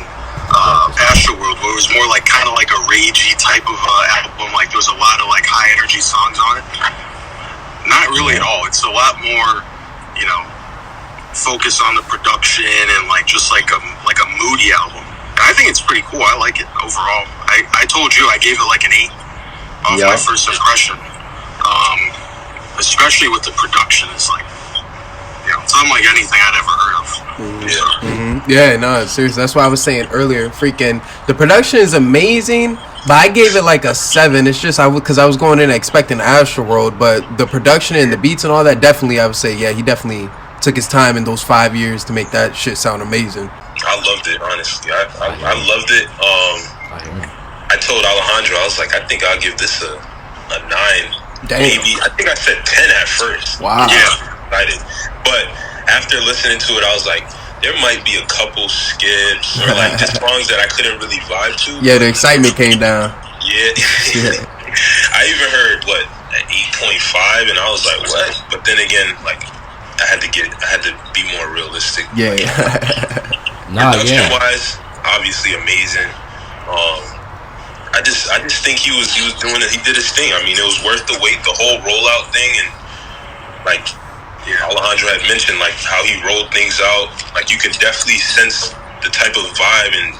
Astroworld, where it was more like kind of like a ragey type of album. Like there was a lot of like high energy songs on it. Not really at all. It's a lot more, focus on the production and like just like a moody album. And I think it's pretty cool. I like it overall. I told you I gave it like an 8 off my first impression. Especially with the production, it's like, it's unlike anything I'd ever heard of. Yeah, no, seriously. That's why I was saying earlier. Freaking, the production is amazing, but I gave it like a 7. It's just because I was going in expecting Astroworld, but the production and the beats and all that, definitely, I would say, yeah, he definitely took his time in those 5 years to make that shit sound amazing. I loved it, honestly. I loved it. I told Alejandro, I was like, I think I'll give this a 9. Damn. Maybe, I think I said 10 at first. Wow. Yeah, excited. But after listening to it, I was like, there might be a couple skips or like just songs that I couldn't really vibe to. Yeah, the excitement came down. Yeah. I even heard 8.5 and I was like, what? But then again, like I had to be more realistic. Yeah. Production wise, obviously amazing. I just think he was doing it. He did his thing. I mean, it was worth the wait. The whole rollout thing, and like Alejandro had mentioned, like how he rolled things out. Like you could definitely sense the type of vibe and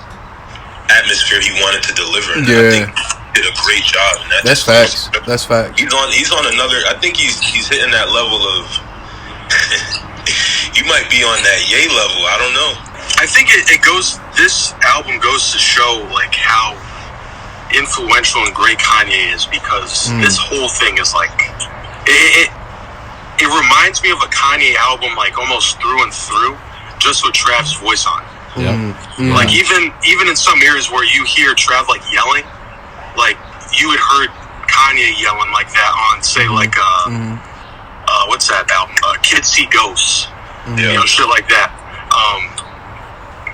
atmosphere he wanted to deliver. And I think he did a great job. And that's facts. That's facts. He's on another. I think he's hitting that level of. He might be on that Ye level. I don't know. I think it goes. This album goes to show like how influential and great Kanye is, because this whole thing is like it reminds me of a Kanye album, like almost through and through, just with Trav's voice on it. Like even in some areas where you hear Trav like yelling, like you had heard Kanye yelling like that on, say like what's that album? Kids See Ghosts, you know, shit like that.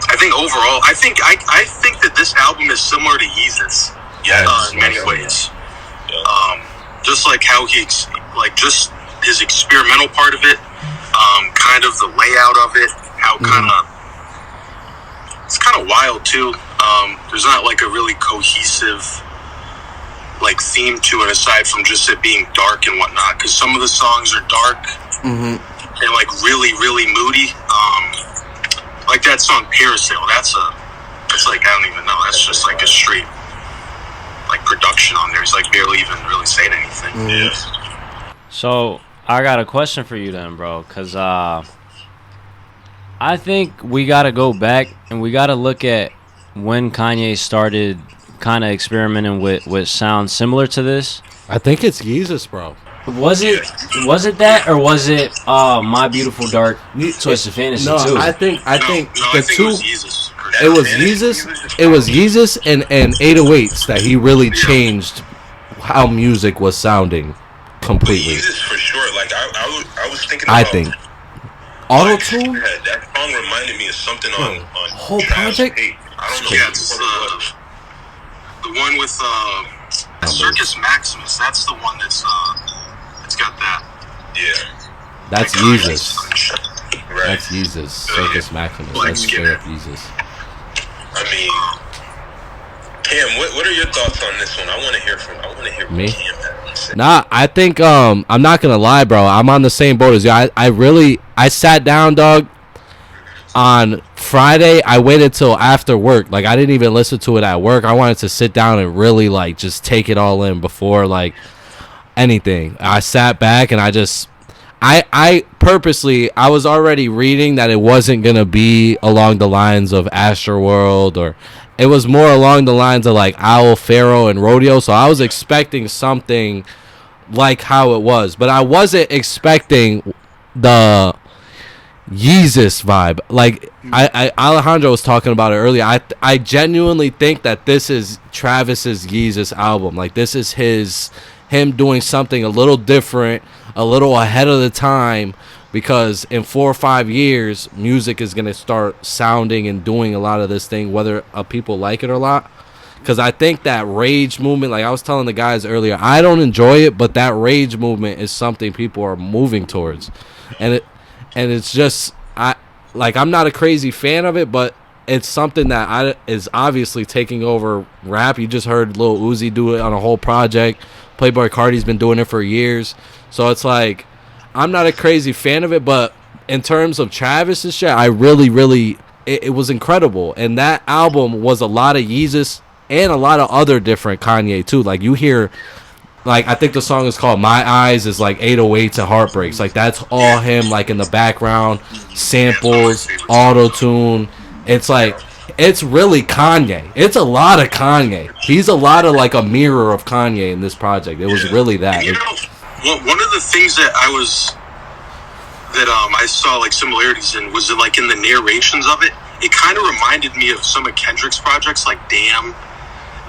I think overall, I think that this album is similar to Yeezus in many ways. Just like how just his experimental part of it, kind of the layout of it, how it's kind of wild too. There's not like a really cohesive like theme to it aside from just it being dark and whatnot, because some of the songs are dark and like really moody. Like that song Parasail, that's like, I don't even know, that's just like a straight like production on there. He's like barely even really saying anything. So I got a question for you then, bro, because I think we got to go back and we got to look at when Kanye started kind of experimenting with sounds similar to this. I think it's Yeezus, bro. Was it that, or was it My Beautiful Dark Twisted Fantasy too? I think the two. It was Yeezus. It was Yeezus and 808s that he really changed how music was sounding completely. Yeezus for sure. Like I was thinking. I think auto tune. That song reminded me of something on whole project. I don't know. Yeah, it's the one with Circus Maximus. That's the one that's it's got that. Yeah. That's Yeezus. Right. That's Yeezus. Circus Maximus. That's straight up Yeezus. I mean, Cam, what are your thoughts on this one? I want to hear what Me? Cam had to say. Nah, I think I'm not gonna lie, bro. I'm on the same boat as you. I sat down, dog. On Friday, I waited till after work. Like, I didn't even listen to it at work. I wanted to sit down and really like just take it all in before like anything. I sat back and I purposely, I was already reading that it wasn't gonna be along the lines of Astroworld, or it was more along the lines of like Owl Pharaoh and Rodeo. So I was expecting something like how it was, but I wasn't expecting the Yeezus vibe. Like Alejandro was talking about it earlier. I genuinely think that this is Travis's Yeezus album. Like, this is him doing something a little different, a little ahead of the time, because in 4 or 5 years music is going to start sounding and doing a lot of this thing, whether people like it or not. Because I think that rage movement, like I was telling the guys earlier, I don't enjoy it, but that rage movement is something people are moving towards. And it's just, I'm not a crazy fan of it, but it's something that is obviously taking over rap. You just heard Lil Uzi do it on a whole project. Playboi Carti's been doing it for years. So it's like, I'm not a crazy fan of it, but in terms of Travis's shit, I really, it was incredible. And that album was a lot of Yeezus and a lot of other different Kanye too. Like, you hear, like, I think the song is called My Eyes, is like 808s and Heartbreaks. Like, that's all him, like, in the background, samples, auto-tune. It's like, it's really Kanye. It's a lot of Kanye. He's a lot of like a mirror of Kanye in this project. It was really that. And, you know, one of the things that I saw like similarities in was like in the narrations of it. It kind of reminded me of some of Kendrick's projects, like Damn.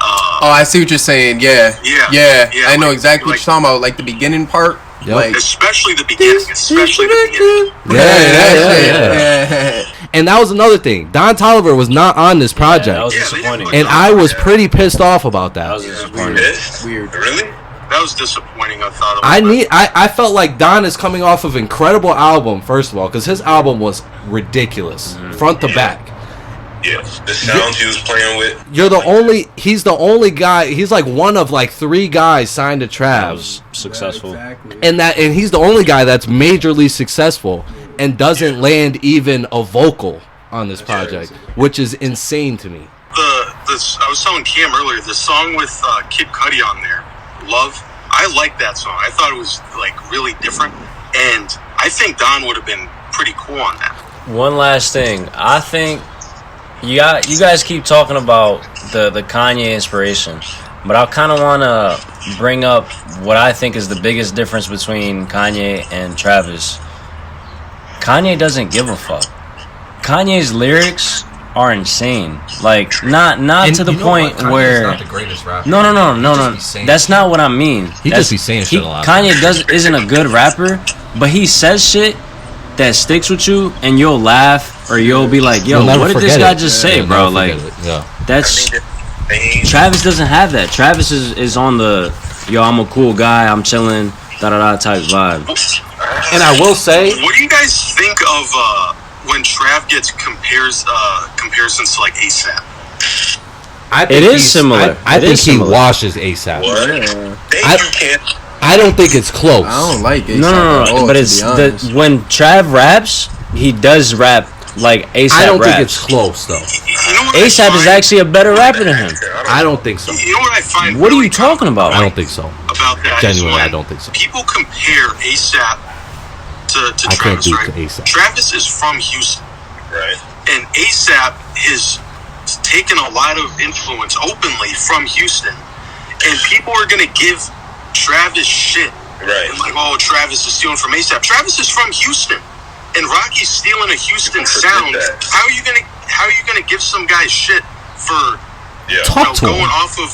I see what you're saying. Yeah. I know exactly what you're talking about. Like the beginning part. Yep. Like, especially the beginning. Yeah. And that was another thing. Don Toliver was not on this project. that was disappointing. And I was pretty pissed off about that. That was disappointing. Weird. Really? That was disappointing. I thought. I felt like Don is coming off of incredible album, first of all, because his album was ridiculous, front to back. Yeah, the sounds he was playing with. He's the only guy. He's like one of like 3 guys signed to Trav. Successful. Exactly. And he's the only guy that's majorly successful and doesn't land even a vocal on this project, which is insane to me. I was telling Cam earlier, the song with Kid Cudi on there, Love, I like that song. I thought it was like really different, and I think Don would have been pretty cool on that. One last thing. I think you guys keep talking about the Kanye inspiration, but I kind of want to bring up what I think is the biggest difference between Kanye and Travis. Kanye doesn't give a fuck. Kanye's lyrics are insane. Like not to the point where not the greatest rapper. No. That's not what I mean. He just be saying shit a lot. Kanye isn't a good rapper, but he says shit that sticks with you, and you'll laugh or you'll be like, "Yo, what did this guy just say, bro?" Like, that's Travis doesn't have that. Travis is on the "Yo, I'm a cool guy, I'm chilling, da da da" type vibe. And I will say, what do you guys think of when Trav gets comparisons to like ASAP? It is similar. I think he washes ASAP. I don't think it's close. I don't like ASAP. No. But it's when Trav raps, he does rap like ASAP. I don't think raps. it's close though. ASAP is actually a better rapper than him. I don't think so. You know what I find? What are you talking about? I don't think so. About that Genuinely, I don't think so. People compare ASAP to I can't Travis, do right? to ASAP. Travis is from Houston, Right. and ASAP has taken a lot of influence openly from Houston, and people are gonna give Travis shit. Right. And like, oh, Travis is stealing from ASAP. Travis is from Houston, and Rocky's stealing a Houston sound. How are you gonna give some guy shit for going off of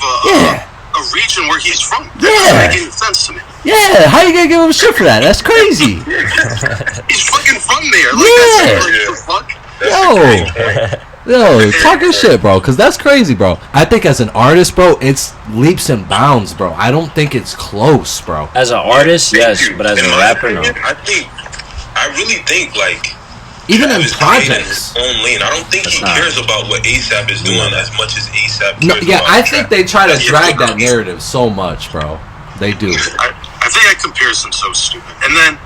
a region where he's from? That doesn't make any sense to me. Yeah, how you gonna give him shit for that? That's crazy. He's fucking from there. Like, that's the fuck. Yo, talking shit, bro, because that's crazy, bro. I think as an artist, bro, it's leaps and bounds, bro. I don't think it's close, bro. As an artist, yes, but as a rapper, no. I really think like even in Travis projects, in his own lane. I don't think he cares about what ASAP is doing as much as ASAP cares about I think they try to drag that narrative so much, bro. They do. I think that comparison's so stupid. And then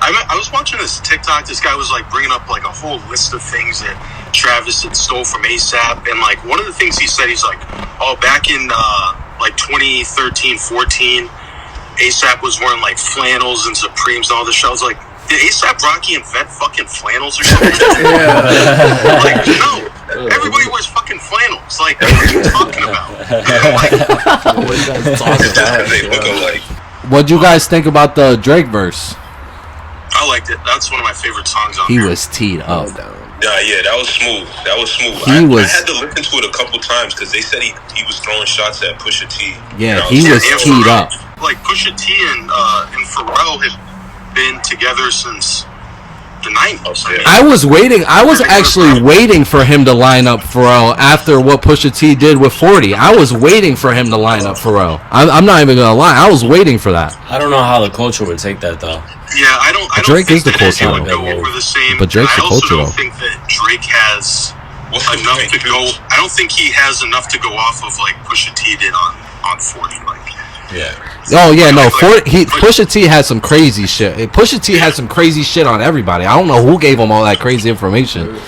I was watching this TikTok. This guy was like bringing up like a whole list of things that Travis had stole from ASAP, and like one of the things he said, he's like, oh, back in like 2013, 14, ASAP was wearing like flannels and Supremes and all this shit. I was like, did ASAP Rocky invent fucking flannels or something? Like, no. Everybody wears fucking flannels. Like, what are you talking about? What'd you guys think about the Drake verse? I liked it. That's one of my favorite songs on He there. was teed up. Yeah, that was smooth. I had to listen to it a couple times because they said he was throwing shots at Pusha T. Yeah, he was teed up. Like Pusha T and Pharrell have been together since the 90s. I was actually waiting for him to line up Pharrell after what Pusha T did with 40. I was waiting for him to line up Pharrell. I'm not even gonna lie. I was waiting for that. I don't know how the culture would take that though. Yeah, I don't Drake think is the that culture, anyone would though. go over the same. But Drake's the I also culture, don't though. think that Drake has enough to go. I don't think he has enough to go off of like Pusha T did on 40. Like, Oh yeah, no. Pusha T had some crazy shit. Pusha T had some crazy shit on everybody. I don't know who gave him all that crazy information,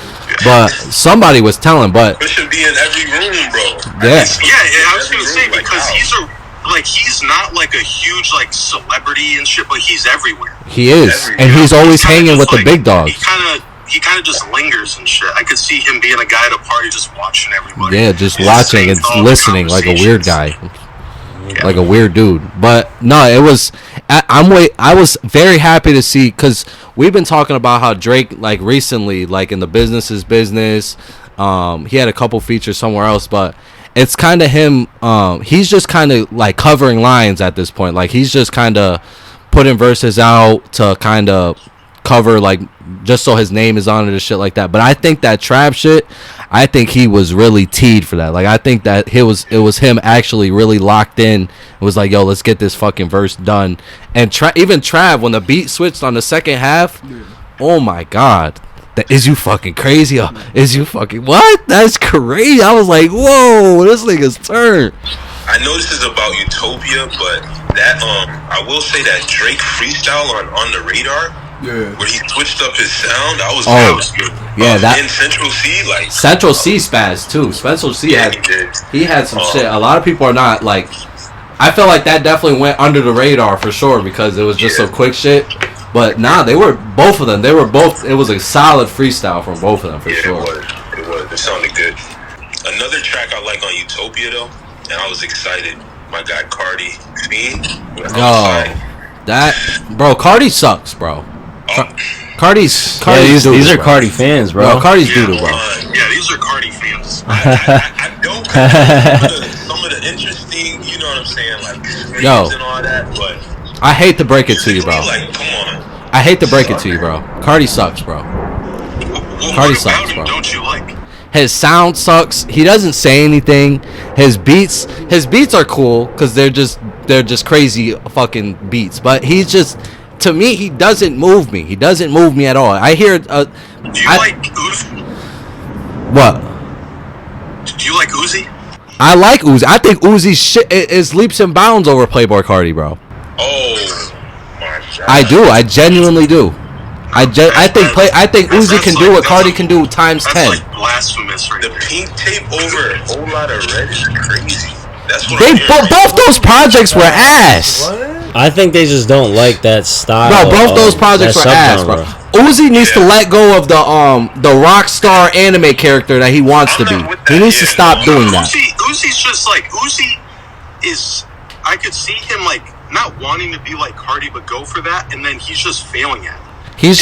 but somebody was telling. But Pusha be in every room, bro. Yeah. I was gonna say because he's not like a huge like celebrity and shit, but he's everywhere. he is, and he's always hanging with the big dogs. He kind of just lingers and shit. I could see him being a guy at a party just watching everybody. Yeah, just watching and listening like a weird guy. Like a weird dude. But no, it was I was very happy to see, because we've been talking about how Drake like recently, like in the business is business, he had a couple features somewhere else, but it's kind of him, he's just kind of like covering lines at this point. Like he's just kind of putting verses out to kind of cover, like just so his name is on it and shit like that. But I think that Trav shit, I think he was really teed for that. Like I think that it was him actually really locked in. It was like, yo, let's get this fucking verse done. And even Trav, when the beat switched on the second half, oh my god. Is you fucking crazy? Is you fucking what? That's crazy. I was like, whoa, this nigga's turn. I know this is about Utopia, but that I will say that Drake freestyle on the Radar, where he switched up his sound, that was good. Yeah, that in Central C, like Central C spaz too. Central C he had some shit. A lot of people are not like. I feel like that definitely went under the radar for sure because it was just some quick shit. But nah, they were both of them. They were both. It was a solid freestyle from both of them for sure. It was. It sounded good. Another track I like on Utopia though, and I was excited. My guy Cardi, Fiend. Cardi sucks, bro. Cardi's these are Cardi fans, bro. Cardi's doodle, bro. Yeah, these are Cardi fans. I don't consider some of the interesting, you know what I'm saying, like screams and all that, but I hate to break it to you, bro. Like, come on. I hate to break it to you, bro. Cardi sucks, bro. Cardi sucks, bro. Don't you like? His sound sucks. He doesn't say anything. His beats are cool because they're just crazy fucking beats. But he's just, to me, he doesn't move me. He doesn't move me at all. I hear. Do you like Uzi? What? Do you like Uzi? I like Uzi. I think Uzi's shit is leaps and bounds over Playboi Carti, bro. Oh my god. I do. I genuinely do. I think Uzi can do what Cardi can do times 10. That's like blasphemous, right? The pink tape over a whole lot of red is crazy. That's what both those projects were ass. I think they just don't like that style. Bro, both those projects were ass, bro. Uzi needs to let go of the rock star anime character that he wants to be. He needs to stop doing that. Uzi's just like I could see him like not wanting to be like Cardi, but go for that, and then he's just failing at it. He's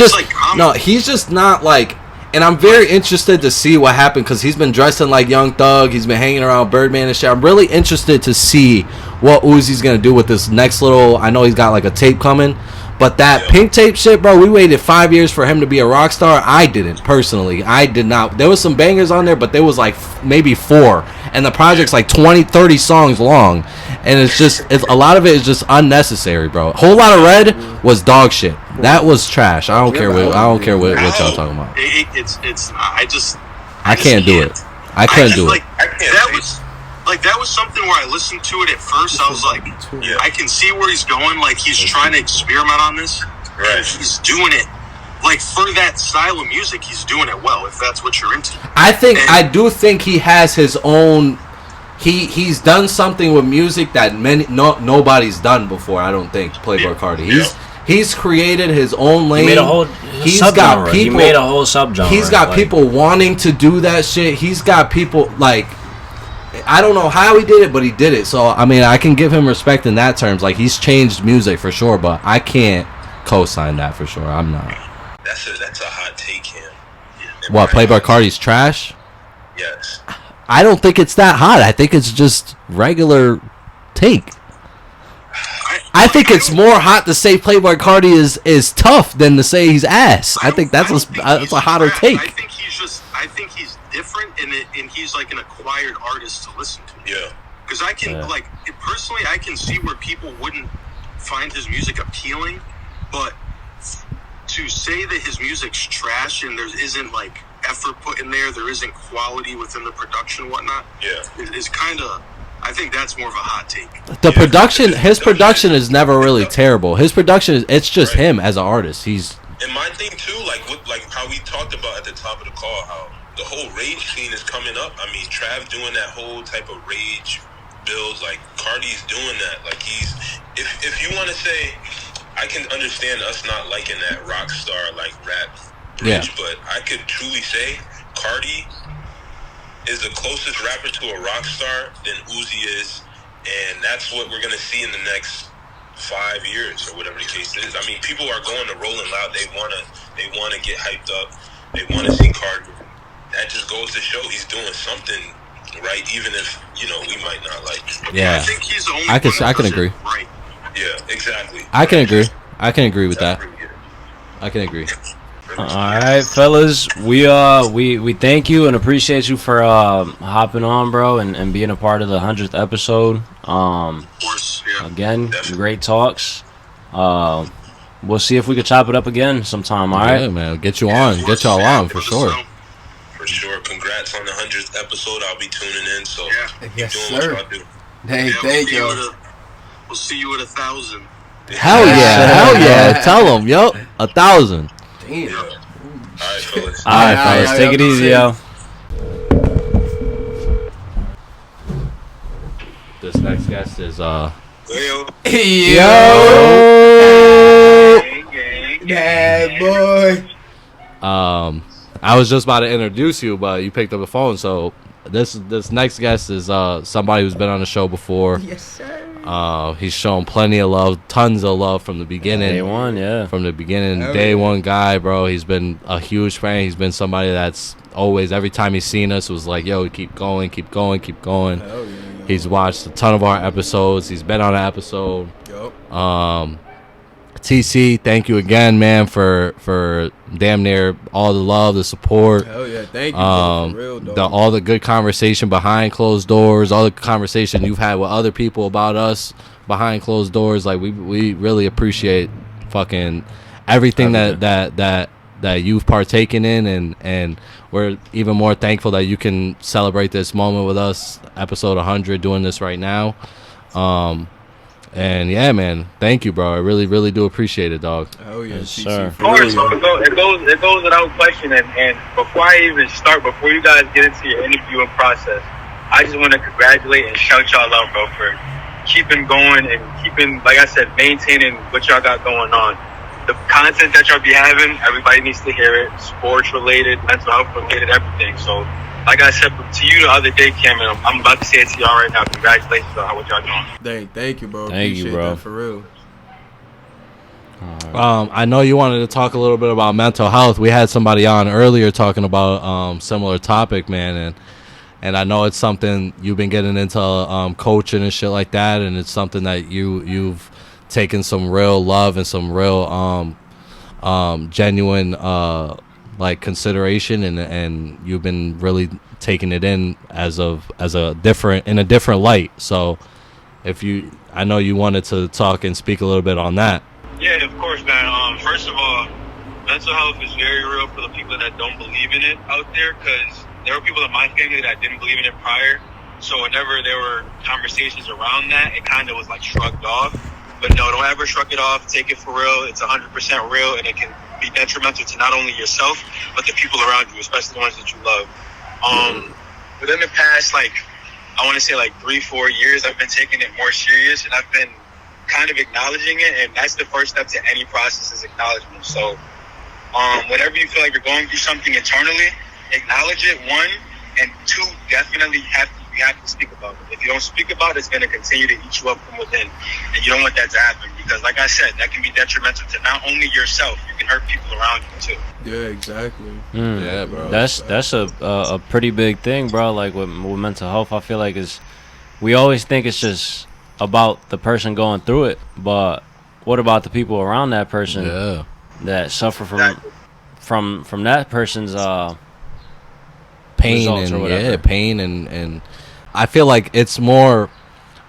just not like, and I'm very interested to see what happened because he's been dressing like Young Thug. He's been hanging around Birdman and shit. I'm really interested to see what Uzi's gonna do with this next little. I know he's got like a tape coming, but that pink tape shit, bro. We waited 5 years for him to be a rock star. I didn't personally. I did not. There was some bangers on there, but there was like maybe 4, and the project's like 20, 30 songs long, and it's a lot of it is just unnecessary, bro. Whole Lot of Red was dog shit. That was trash. I don't care what y'all talking about. I can't do it. I couldn't do it. That was something where I listened to it at first. I was like, I can see where he's going. Like he's trying to experiment on this. Right. And he's doing it. Like for that style of music, he's doing it well. If that's what you're into. I do think he has his own. He's done something with music that nobody's done before. I don't think Playboi Carti. He's created his own lane. He made a whole subgenre. He's got people wanting to do that shit. He's got people like, I don't know how he did it, but he did it. So I mean, I can give him respect in that terms. Like he's changed music for sure, but I can't co-sign that for sure. I'm not. That's a hot take, him. What, Playboi Carti's trash? Yes. I don't think it's that hot. I think it's just regular take. I think it's more hot to say Playboi Carti is tough than to say he's ass. I think that's a hotter take. I think he's different, and he's like an acquired artist to listen to. Yeah. Because I can personally, I can see where people wouldn't find his music appealing, but to say that his music's trash and there isn't like effort put in there isn't quality within the production and whatnot. Yeah. Is kind of. I think that's more of a hot take. His production is never really terrible. His production it's just him as an artist. And my thing too, like how we talked about at the top of the call, how the whole rage scene is coming up. I mean, Trav doing that whole type of rage builds, like Cardi's doing that. Like if you want to say, I can understand us not liking that rock star like rap bridge, but I could truly say Cardi is the closest rapper to a rock star than Uzi is, and that's what we're gonna see in the next 5 years or whatever the case is. I mean, people are going to Rolling Loud. They wanna get hyped up. They wanna see Cardi. That just goes to show he's doing something right, even if we might not like it. Yeah, I think he's the only I can agree. Right. Yeah, exactly. I can agree with that. I can agree. All right, fellas, we thank you and appreciate you for hopping on, bro, and being a part of the 100th episode. Of course, yeah. Again, great talks. We'll see if we could chop it up again sometime. All right, yeah, man, get you on, get y'all on for sure. For sure. Congrats on the 100th episode. I'll be tuning in. So Yes, keep doing sir. what y'all do. Hey, thank you. We'll see you at 1,000. Hell yeah, tell them, yo, 1,000. Damn. All right, fellas. all right, fellas, take it easy, yo. This next guest is Yo. Bad boy. I was just about to introduce you, but you picked up the phone. So this next guest is somebody who's been on the show before. Yes, sir. He's shown plenty of love, tons of love from the beginning. Day one, yeah. From the beginning, Hell day yeah. one guy, bro. He's been a huge fan. He's been somebody that's always, every time he's seen us, was like, yo, keep going, keep going, keep going. Hell yeah. He's watched a ton of our episodes. He's been on an episode. Yup. TC, thank you again, man, for damn near all the love, the support. Hell yeah, thank you. For real, dog. All the good conversation behind closed doors, all the conversation you've had with other people about us behind closed doors. Like we really appreciate fucking everything that you've partaken in, and we're even more thankful that you can celebrate this moment with us, episode 100, doing this right now. And yeah, man, thank you, bro. I really, really do appreciate it, dog. Oh yeah, Yes, sir. Of course, it goes without question. And before I even start, before you guys get into your interviewing process, I just want to congratulate and shout y'all out, bro, for keeping going and keeping, like I said, maintaining what y'all got going on. The content that y'all be having, everybody needs to hear it. Sports related, mental health related, everything. So, like I said to you the other day, Cameron, I'm about to say it to y'all right now. Congratulations on what y'all doing. Thank you, bro. Thank you, Appreciate bro. that, for real. I know you wanted to talk a little bit about mental health. We had somebody on earlier talking about similar topic, man, and I know it's something you've been getting into coaching and shit like that, and it's something that you've taken some real love and some real genuine like consideration, and you've been really taking it in in a different light. So I know you wanted to talk and speak a little bit on that. Yeah, of course, man. First of all, mental health is very real for the people that don't believe in it out there, because there were people in my family that didn't believe in it prior. So whenever there were conversations around that, it kind of was like shrugged off. But no, don't ever shrug it off. Take it for real. It's 100% real, and it can be detrimental to not only yourself, but the people around you, especially the ones that you love. Within the past, I want to say 3-4 years, I've been taking it more serious, and I've been kind of acknowledging it, and that's the first step to any process, is acknowledgement. So whenever you feel like you're going through something internally, acknowledge it, one, and two, definitely you have to speak about it. If you don't speak about it, it's going to continue to eat you up from within, and you don't want that to happen, because like I said, that can be detrimental to not only yourself, you can hurt people around you too. Yeah, exactly. Yeah, bro. That's a pretty big thing, bro. Like with mental health, I feel like we always think it's just about the person going through it, but what about the people around that person that suffer from that person's pain and I feel like it's more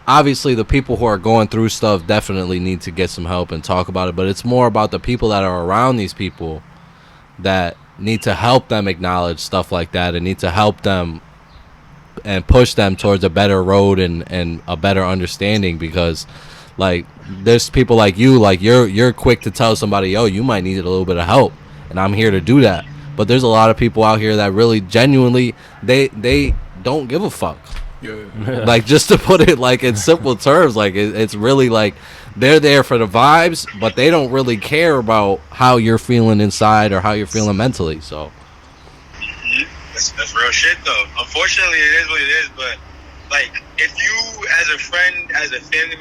obviously the people who are going through stuff definitely need to get some help and talk about it, but it's more about the people that are around these people that need to help them acknowledge stuff like that and need to help them and push them towards a better road and a better understanding, because like there's people like you, like you're quick to tell somebody, yo, you might need a little bit of help, and I'm here to do that. But there's a lot of people out here that really genuinely they don't give a fuck. Like, just to put it like in simple terms, like it's really like they're there for the vibes, but they don't really care about how you're feeling inside or how you're feeling mentally. So that's real shit though. Unfortunately, it is what it is. But like, if you, as a friend, as a family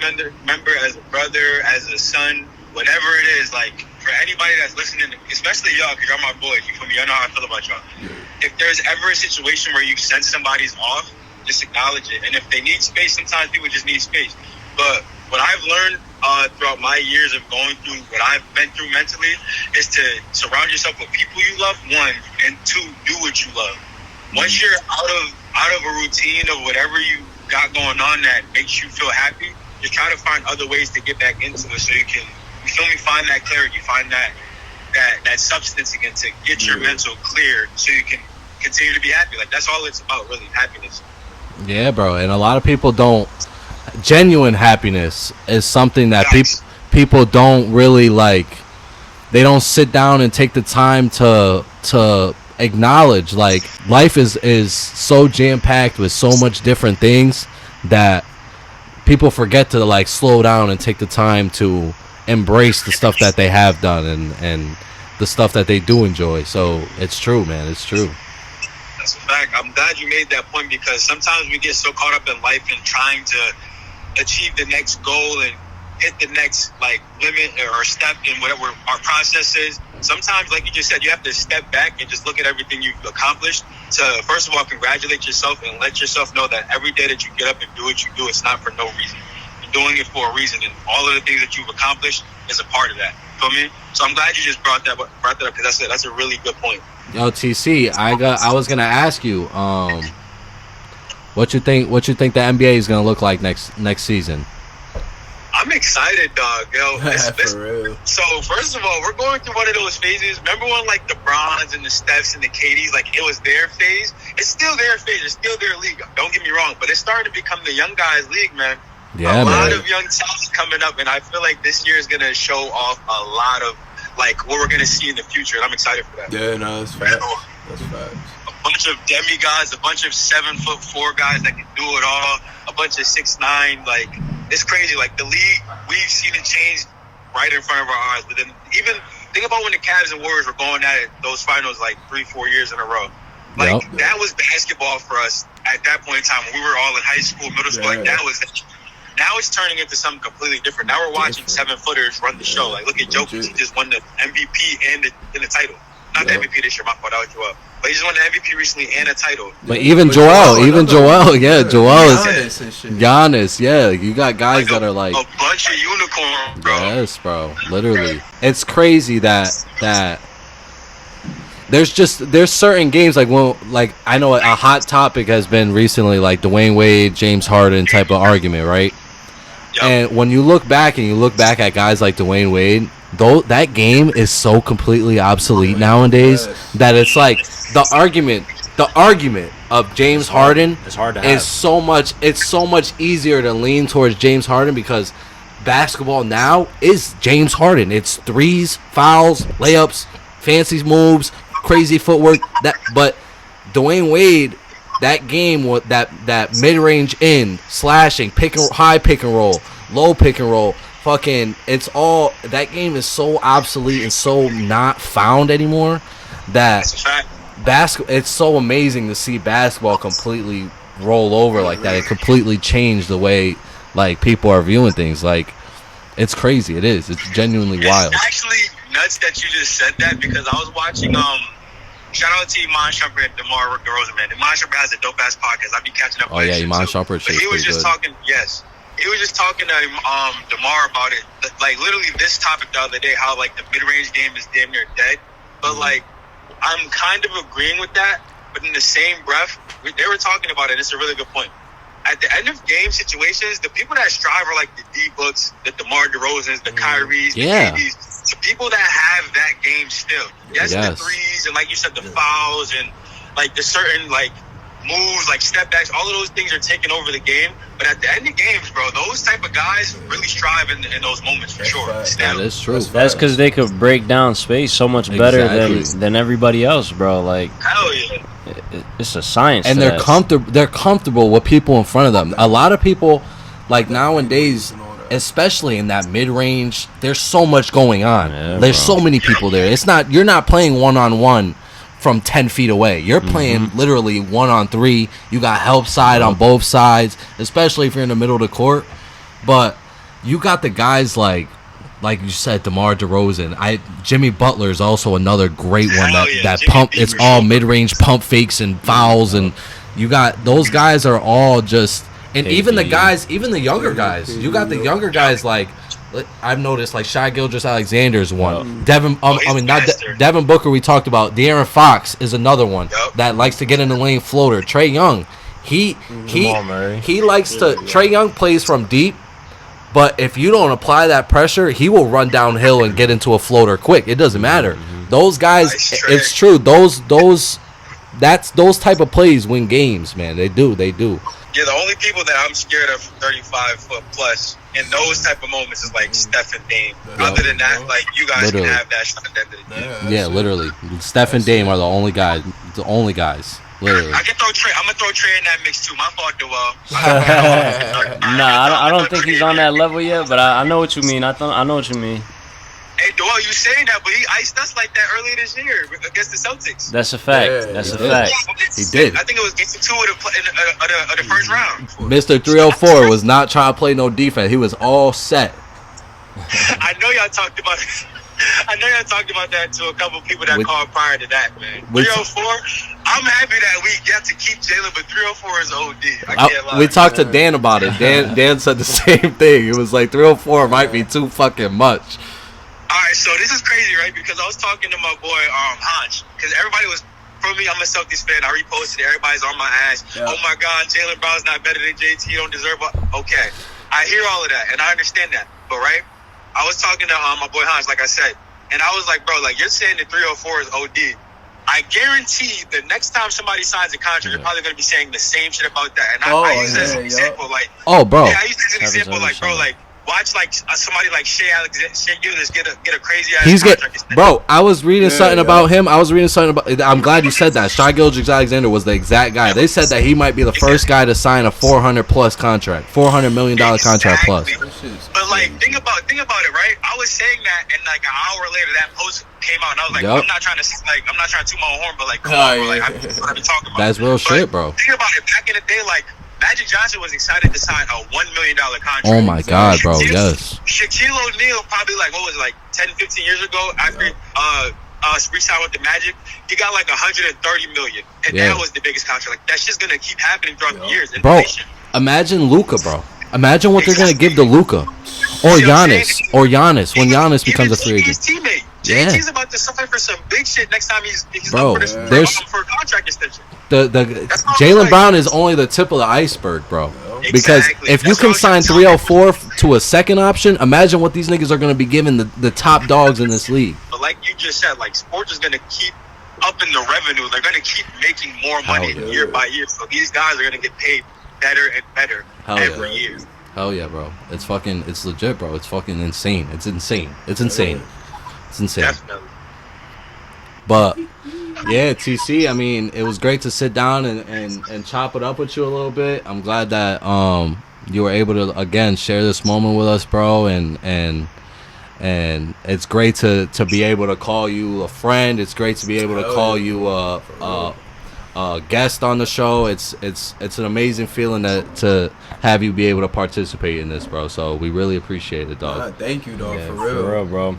member, as a brother, as a son, whatever it is, like for anybody that's listening, especially y'all, because y'all my boys, you feel me? Y'all know how I feel about y'all. If there's ever a situation where you sense somebody's off, just acknowledge it. And if they need space, sometimes people just need space. But what I've learned throughout my years of going through what I've been through mentally is to surround yourself with people you love, one, and two, do what you love. Once you're out of a routine of whatever you got going on that makes you feel happy, just try to find other ways to get back into it so you can, you feel me, find that clarity, find that substance again to get your mental clear so you can continue to be happy. Like, that's all it's about, really, happiness. Yeah, bro. And a lot of people don't. Genuine happiness is something that people don't really like. They don't sit down and take the time to acknowledge. Like, life is so jam packed with so much different things that people forget to like slow down and take the time to embrace the stuff that they have done and the stuff that they do enjoy. So it's true, man. It's true. That's a fact. I'm glad you made that point because sometimes we get so caught up in life and trying to achieve the next goal and hit the next like limit or step in whatever our process is. Sometimes, like you just said, you have to step back and just look at everything you've accomplished to, first of all, congratulate yourself and let yourself know that every day that you get up and do what you do, it's not for no reason. You're doing it for a reason, and all of the things that you've accomplished is a part of that. Feel me? So I'm glad you just brought that up because that's a really good point. Yo, TC, I was gonna ask you, what you think the NBA is gonna look like next season? I'm excited, dog. Yo, For real. So first of all, we're going through one of those phases. Remember when like the Brons and the Stephs and the KDs, like it was their phase? It's still their phase. It's still their league. Don't get me wrong, but it's starting to become the young guys' league, man. Yeah, a lot of young talent coming up, and I feel like this year is gonna show off a lot of like what we're gonna see in the future, and I'm excited for that. Yeah, no, that's facts. That's facts. A bunch of demigods, a bunch of 7'4" guys that can do it all, a bunch of 6'9", like it's crazy. Like the league, we've seen it change right in front of our eyes. But then even think about when the Cavs and Warriors were going at it, those finals like 3-4 years in a row. Like that was basketball for us at that point in time when we were all in high school, middle school. Like that was. Now it's turning into something completely different. Now we're watching 7-footers run the show. Like look at Jokic, he just won the MVP and the title. Not the MVP this year, my fault, I was Joel. But he just won the MVP recently and a title. But even Joel, yeah, Joel is Giannis, yeah. You got guys that are like a bunch of unicorns, bro. Yes, bro. Literally, it's crazy that there's certain games like I know a hot topic has been recently like Dwayne Wade, James Harden type of argument, right? Yep. And when you look back at guys like Dwayne Wade, though that game is so completely obsolete nowadays that it's like the argument of James Harden is so much easier to lean towards James Harden because basketball now is James Harden. It's threes, fouls, layups, fancy moves, crazy footwork. But Dwayne Wade, that game with that mid-range in, slashing, high pick and roll, low pick and roll, fucking, it's all, that game is so obsolete and so not found anymore that it's so amazing to see basketball completely roll over like that. It completely changed the way like people are viewing things. Like, it's crazy. It is. It's genuinely wild. It's actually nuts that you just said that because I was watching shout out to Iman Shumpert and DeMar DeRozan, man. Iman Shumpert has a dope ass podcast. I be catching up. Oh yeah, Iman Shumpert. But he was just talking. Yes, he was just talking to DeMar about it. Like literally this topic the other day, how like the mid range game is damn near dead. But like, I'm kind of agreeing with that. But in the same breath, they were talking about it. And it's a really good point. At the end of game situations, the people that strive are like the D-Books, the DeMar DeRozans, the Kyries, the KDs. The people that have that game still. Yes, the threes and like you said, the fouls and like the certain like moves, like step backs, all of those things are taking over the game. But at the end of games, bro, those type of guys really strive in those moments for sure. That is true. That's because they could break down space so much better than everybody else, bro. Like, hell yeah. It's a science. And they're comfortable. They're comfortable with people in front of them. A lot of people, like nowadays, especially in that mid-range, there's so much going on. Yeah, there's so many people there. You're not playing one-on-one from 10 feet away. You're playing literally 1-on-3. You got help side on both sides, especially if you're in the middle of the court. But you got the guys like you said, DeMar DeRozan. Jimmy Butler is also another great one that pump. It's all mid-range pump fakes and fouls, and you got those guys are all just And KD. even the guys, even the younger guys, you got the younger guys like I've noticed like Shai Gilgeous-Alexander is one. Devin, Devin Booker. We talked about. De'Aaron Fox is another one that likes to get in the lane floater. Trae Young, he likes to. Trae Young plays from deep, but if you don't apply that pressure, he will run downhill and get into a floater quick. It doesn't matter. Those guys, it's true. Those type of plays win games, man. They do. Yeah, the only people that I'm scared of 35 foot plus in those type of moments is like Steph and Dame. Other than that, like you guys can have that shot at the end of the day. Yeah, literally. Steph and Dame are the only guys. Literally. I can throw Trey. I'm gonna throw Trey in that mix too. My fault, Joel. Nah, I don't think he's on that level yet. But I know what you mean. I know what you mean. Hey, Doyle, you saying that, but he iced us like that earlier this year against the Celtics. That's a fact. That's a fact. He did. I think it was game 2 of the first round. Mr. 304 was not trying to play no defense. He was all set. I know y'all talked about it. I know y'all talked about that to a couple people that called prior to that, man. 304, I'm happy that we get to keep Jalen, but 304 is OD. I can't lie. We talked to Dan about it. Dan said the same thing. It was like 304 might be too fucking much. Alright, so this is crazy, right? Because I was talking to my boy, Hanch, because everybody was, for me, I'm a Celtics fan. I reposted it. Everybody's on my ass. Yeah. Oh my God, Jaylen Brown's not better than JT. He don't deserve it. Okay. I hear all of that, and I understand that. But, right, I was talking to my boy Hanch, like I said, and I was like, bro, like, you're saying that 304 is OD. I guarantee the next time somebody signs a contract, you're probably going to be saying the same shit about that. And I use that as an example, like, bro. Yeah, I use that as an example, like, bro, like, watch like somebody like Shai Gilgeous get a crazy ass contract. Bro, I was reading something about him. I'm glad you said that. Shai Gilgeous-Alexander was the exact guy. They said that he might be the first guy to sign a $400 plus contract, $400 million contract plus. But like, think about it, right? I was saying that, and like an hour later, that post came out, and I was like, I'm not trying to toot my own horn, but like, come on, bro, like, I be talking about. That's real shit, bro. Think about it. Back in the day, like, Magic Johnson was excited to sign a $1 million contract. Oh my God, bro, yes. Shaquille O'Neal, probably like, what was it, like 10, 15 years ago, after re-signed with the Magic, he got like $130 million, and that was the biggest contract. Like, that's just gonna keep happening throughout the years. Bro, imagine Luka, bro. Imagine what they're gonna give to Luka, or Giannis, when Giannis becomes a free agent. His teammate. JT's about to sign for some big shit next time he's bro, up for a contract extension. The Jaylen Brown is only the tip of the iceberg, bro. Because if you can sign 304 to a second option, imagine what these niggas are going to be giving the top dogs in this league. But like you just said, like, sports is going to keep upping the revenue. They're going to keep making more money year by year. So these guys are going to get paid better and better every year. Hell yeah, bro. It's legit, bro. It's fucking insane. It's insane. Definitely. But yeah, TC, I mean, it was great to sit down and chop it up with you a little bit. I'm glad that you were able to again share this moment with us, bro, and it's great to be able to call you a friend. It's great to be able to call you a guest on the show. It's an amazing feeling to have you be able to participate in this, bro. So we really appreciate it, dog. Thank you, dog. Yeah, for real, bro.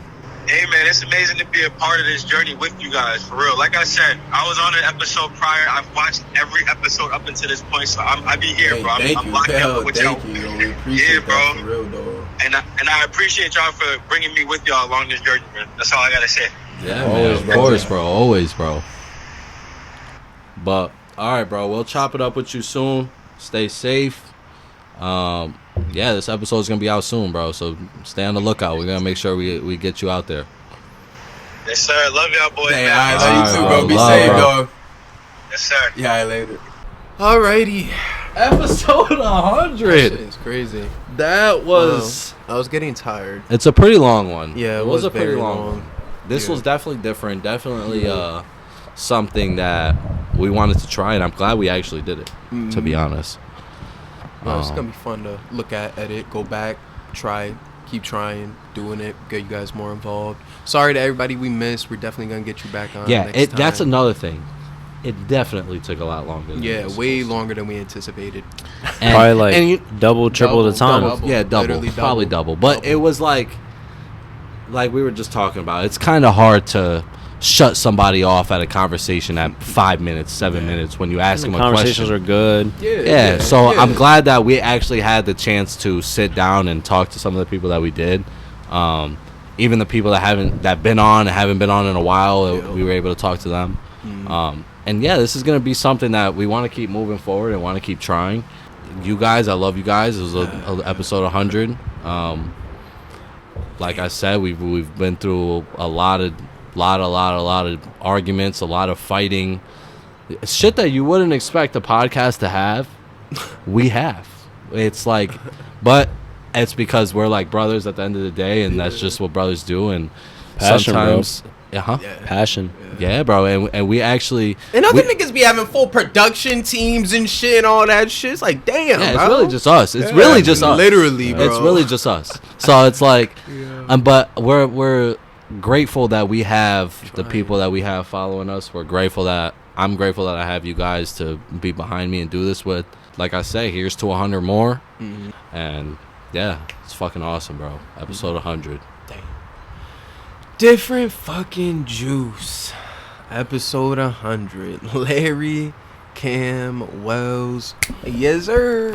Hey man, it's amazing to be a part of this journey with you guys, for real. Like I said, I was on an episode prior. I've watched every episode up until this point, so I be here, bro. I'm locked up with y'all. We appreciate that, for real, dog. And I appreciate y'all for bringing me with y'all along this journey, man. That's all I gotta say. Yeah, always, man, of course, bro. Always, bro. But all right, bro. We'll chop it up with you soon. Stay safe. Yeah, this episode is gonna be out soon, bro. So stay on the lookout. We're gonna make sure we get you out there. Yes, sir. Love y'all, boys. Hey, I love you too, bro. Be safe, dog. Yes, sir. Yeah, later. Alrighty. Episode 100. It's crazy. That was. I was getting tired. It's a pretty long one. Yeah, it was a very pretty long one. This was definitely different. Definitely something that we wanted to try, and I'm glad we actually did it. To be honest. No, it's gonna be fun to look at, edit, go back, try, keep trying, doing it, get you guys more involved. Sorry to everybody we missed. We're definitely gonna get you back on. Yeah, next time. That's another thing. It definitely took a lot longer. Way longer than we anticipated. Probably like double, triple the time. Double, probably double. But it was like we were just talking about. It's kind of hard to shut somebody off at a conversation at 5 minutes, 7 minutes when you ask them a question. Conversations are good. Yeah. So I'm glad that we actually had the chance to sit down and talk to some of the people that we did. Even the people that been on and haven't been on in a while, we were able to talk to them. And yeah, this is gonna be something that we want to keep moving forward and want to keep trying. You guys, I love you guys. It was a episode 100. Like I said, we've been through a lot of arguments, a lot of fighting, shit that you wouldn't expect a podcast to have. We have. It's like, but it's because we're like brothers at the end of the day, and that's just what brothers do. And passion, sometimes, bro. Passion. Yeah, bro. And we actually, and other niggas be having full production teams and shit and all that shit. It's like, damn, yeah, it's bro. really just us. It's really just us. Literally, bro. It's really just us. So it's like, but we're grateful that we have the people that we have following us. I'm grateful that I have you guys to be behind me and do this with. Like I say, here's to 100 more. And yeah, it's fucking awesome, bro. Episode 100. Different fucking juice. Episode 100. Larry, Cam, Wells. Yes, sir.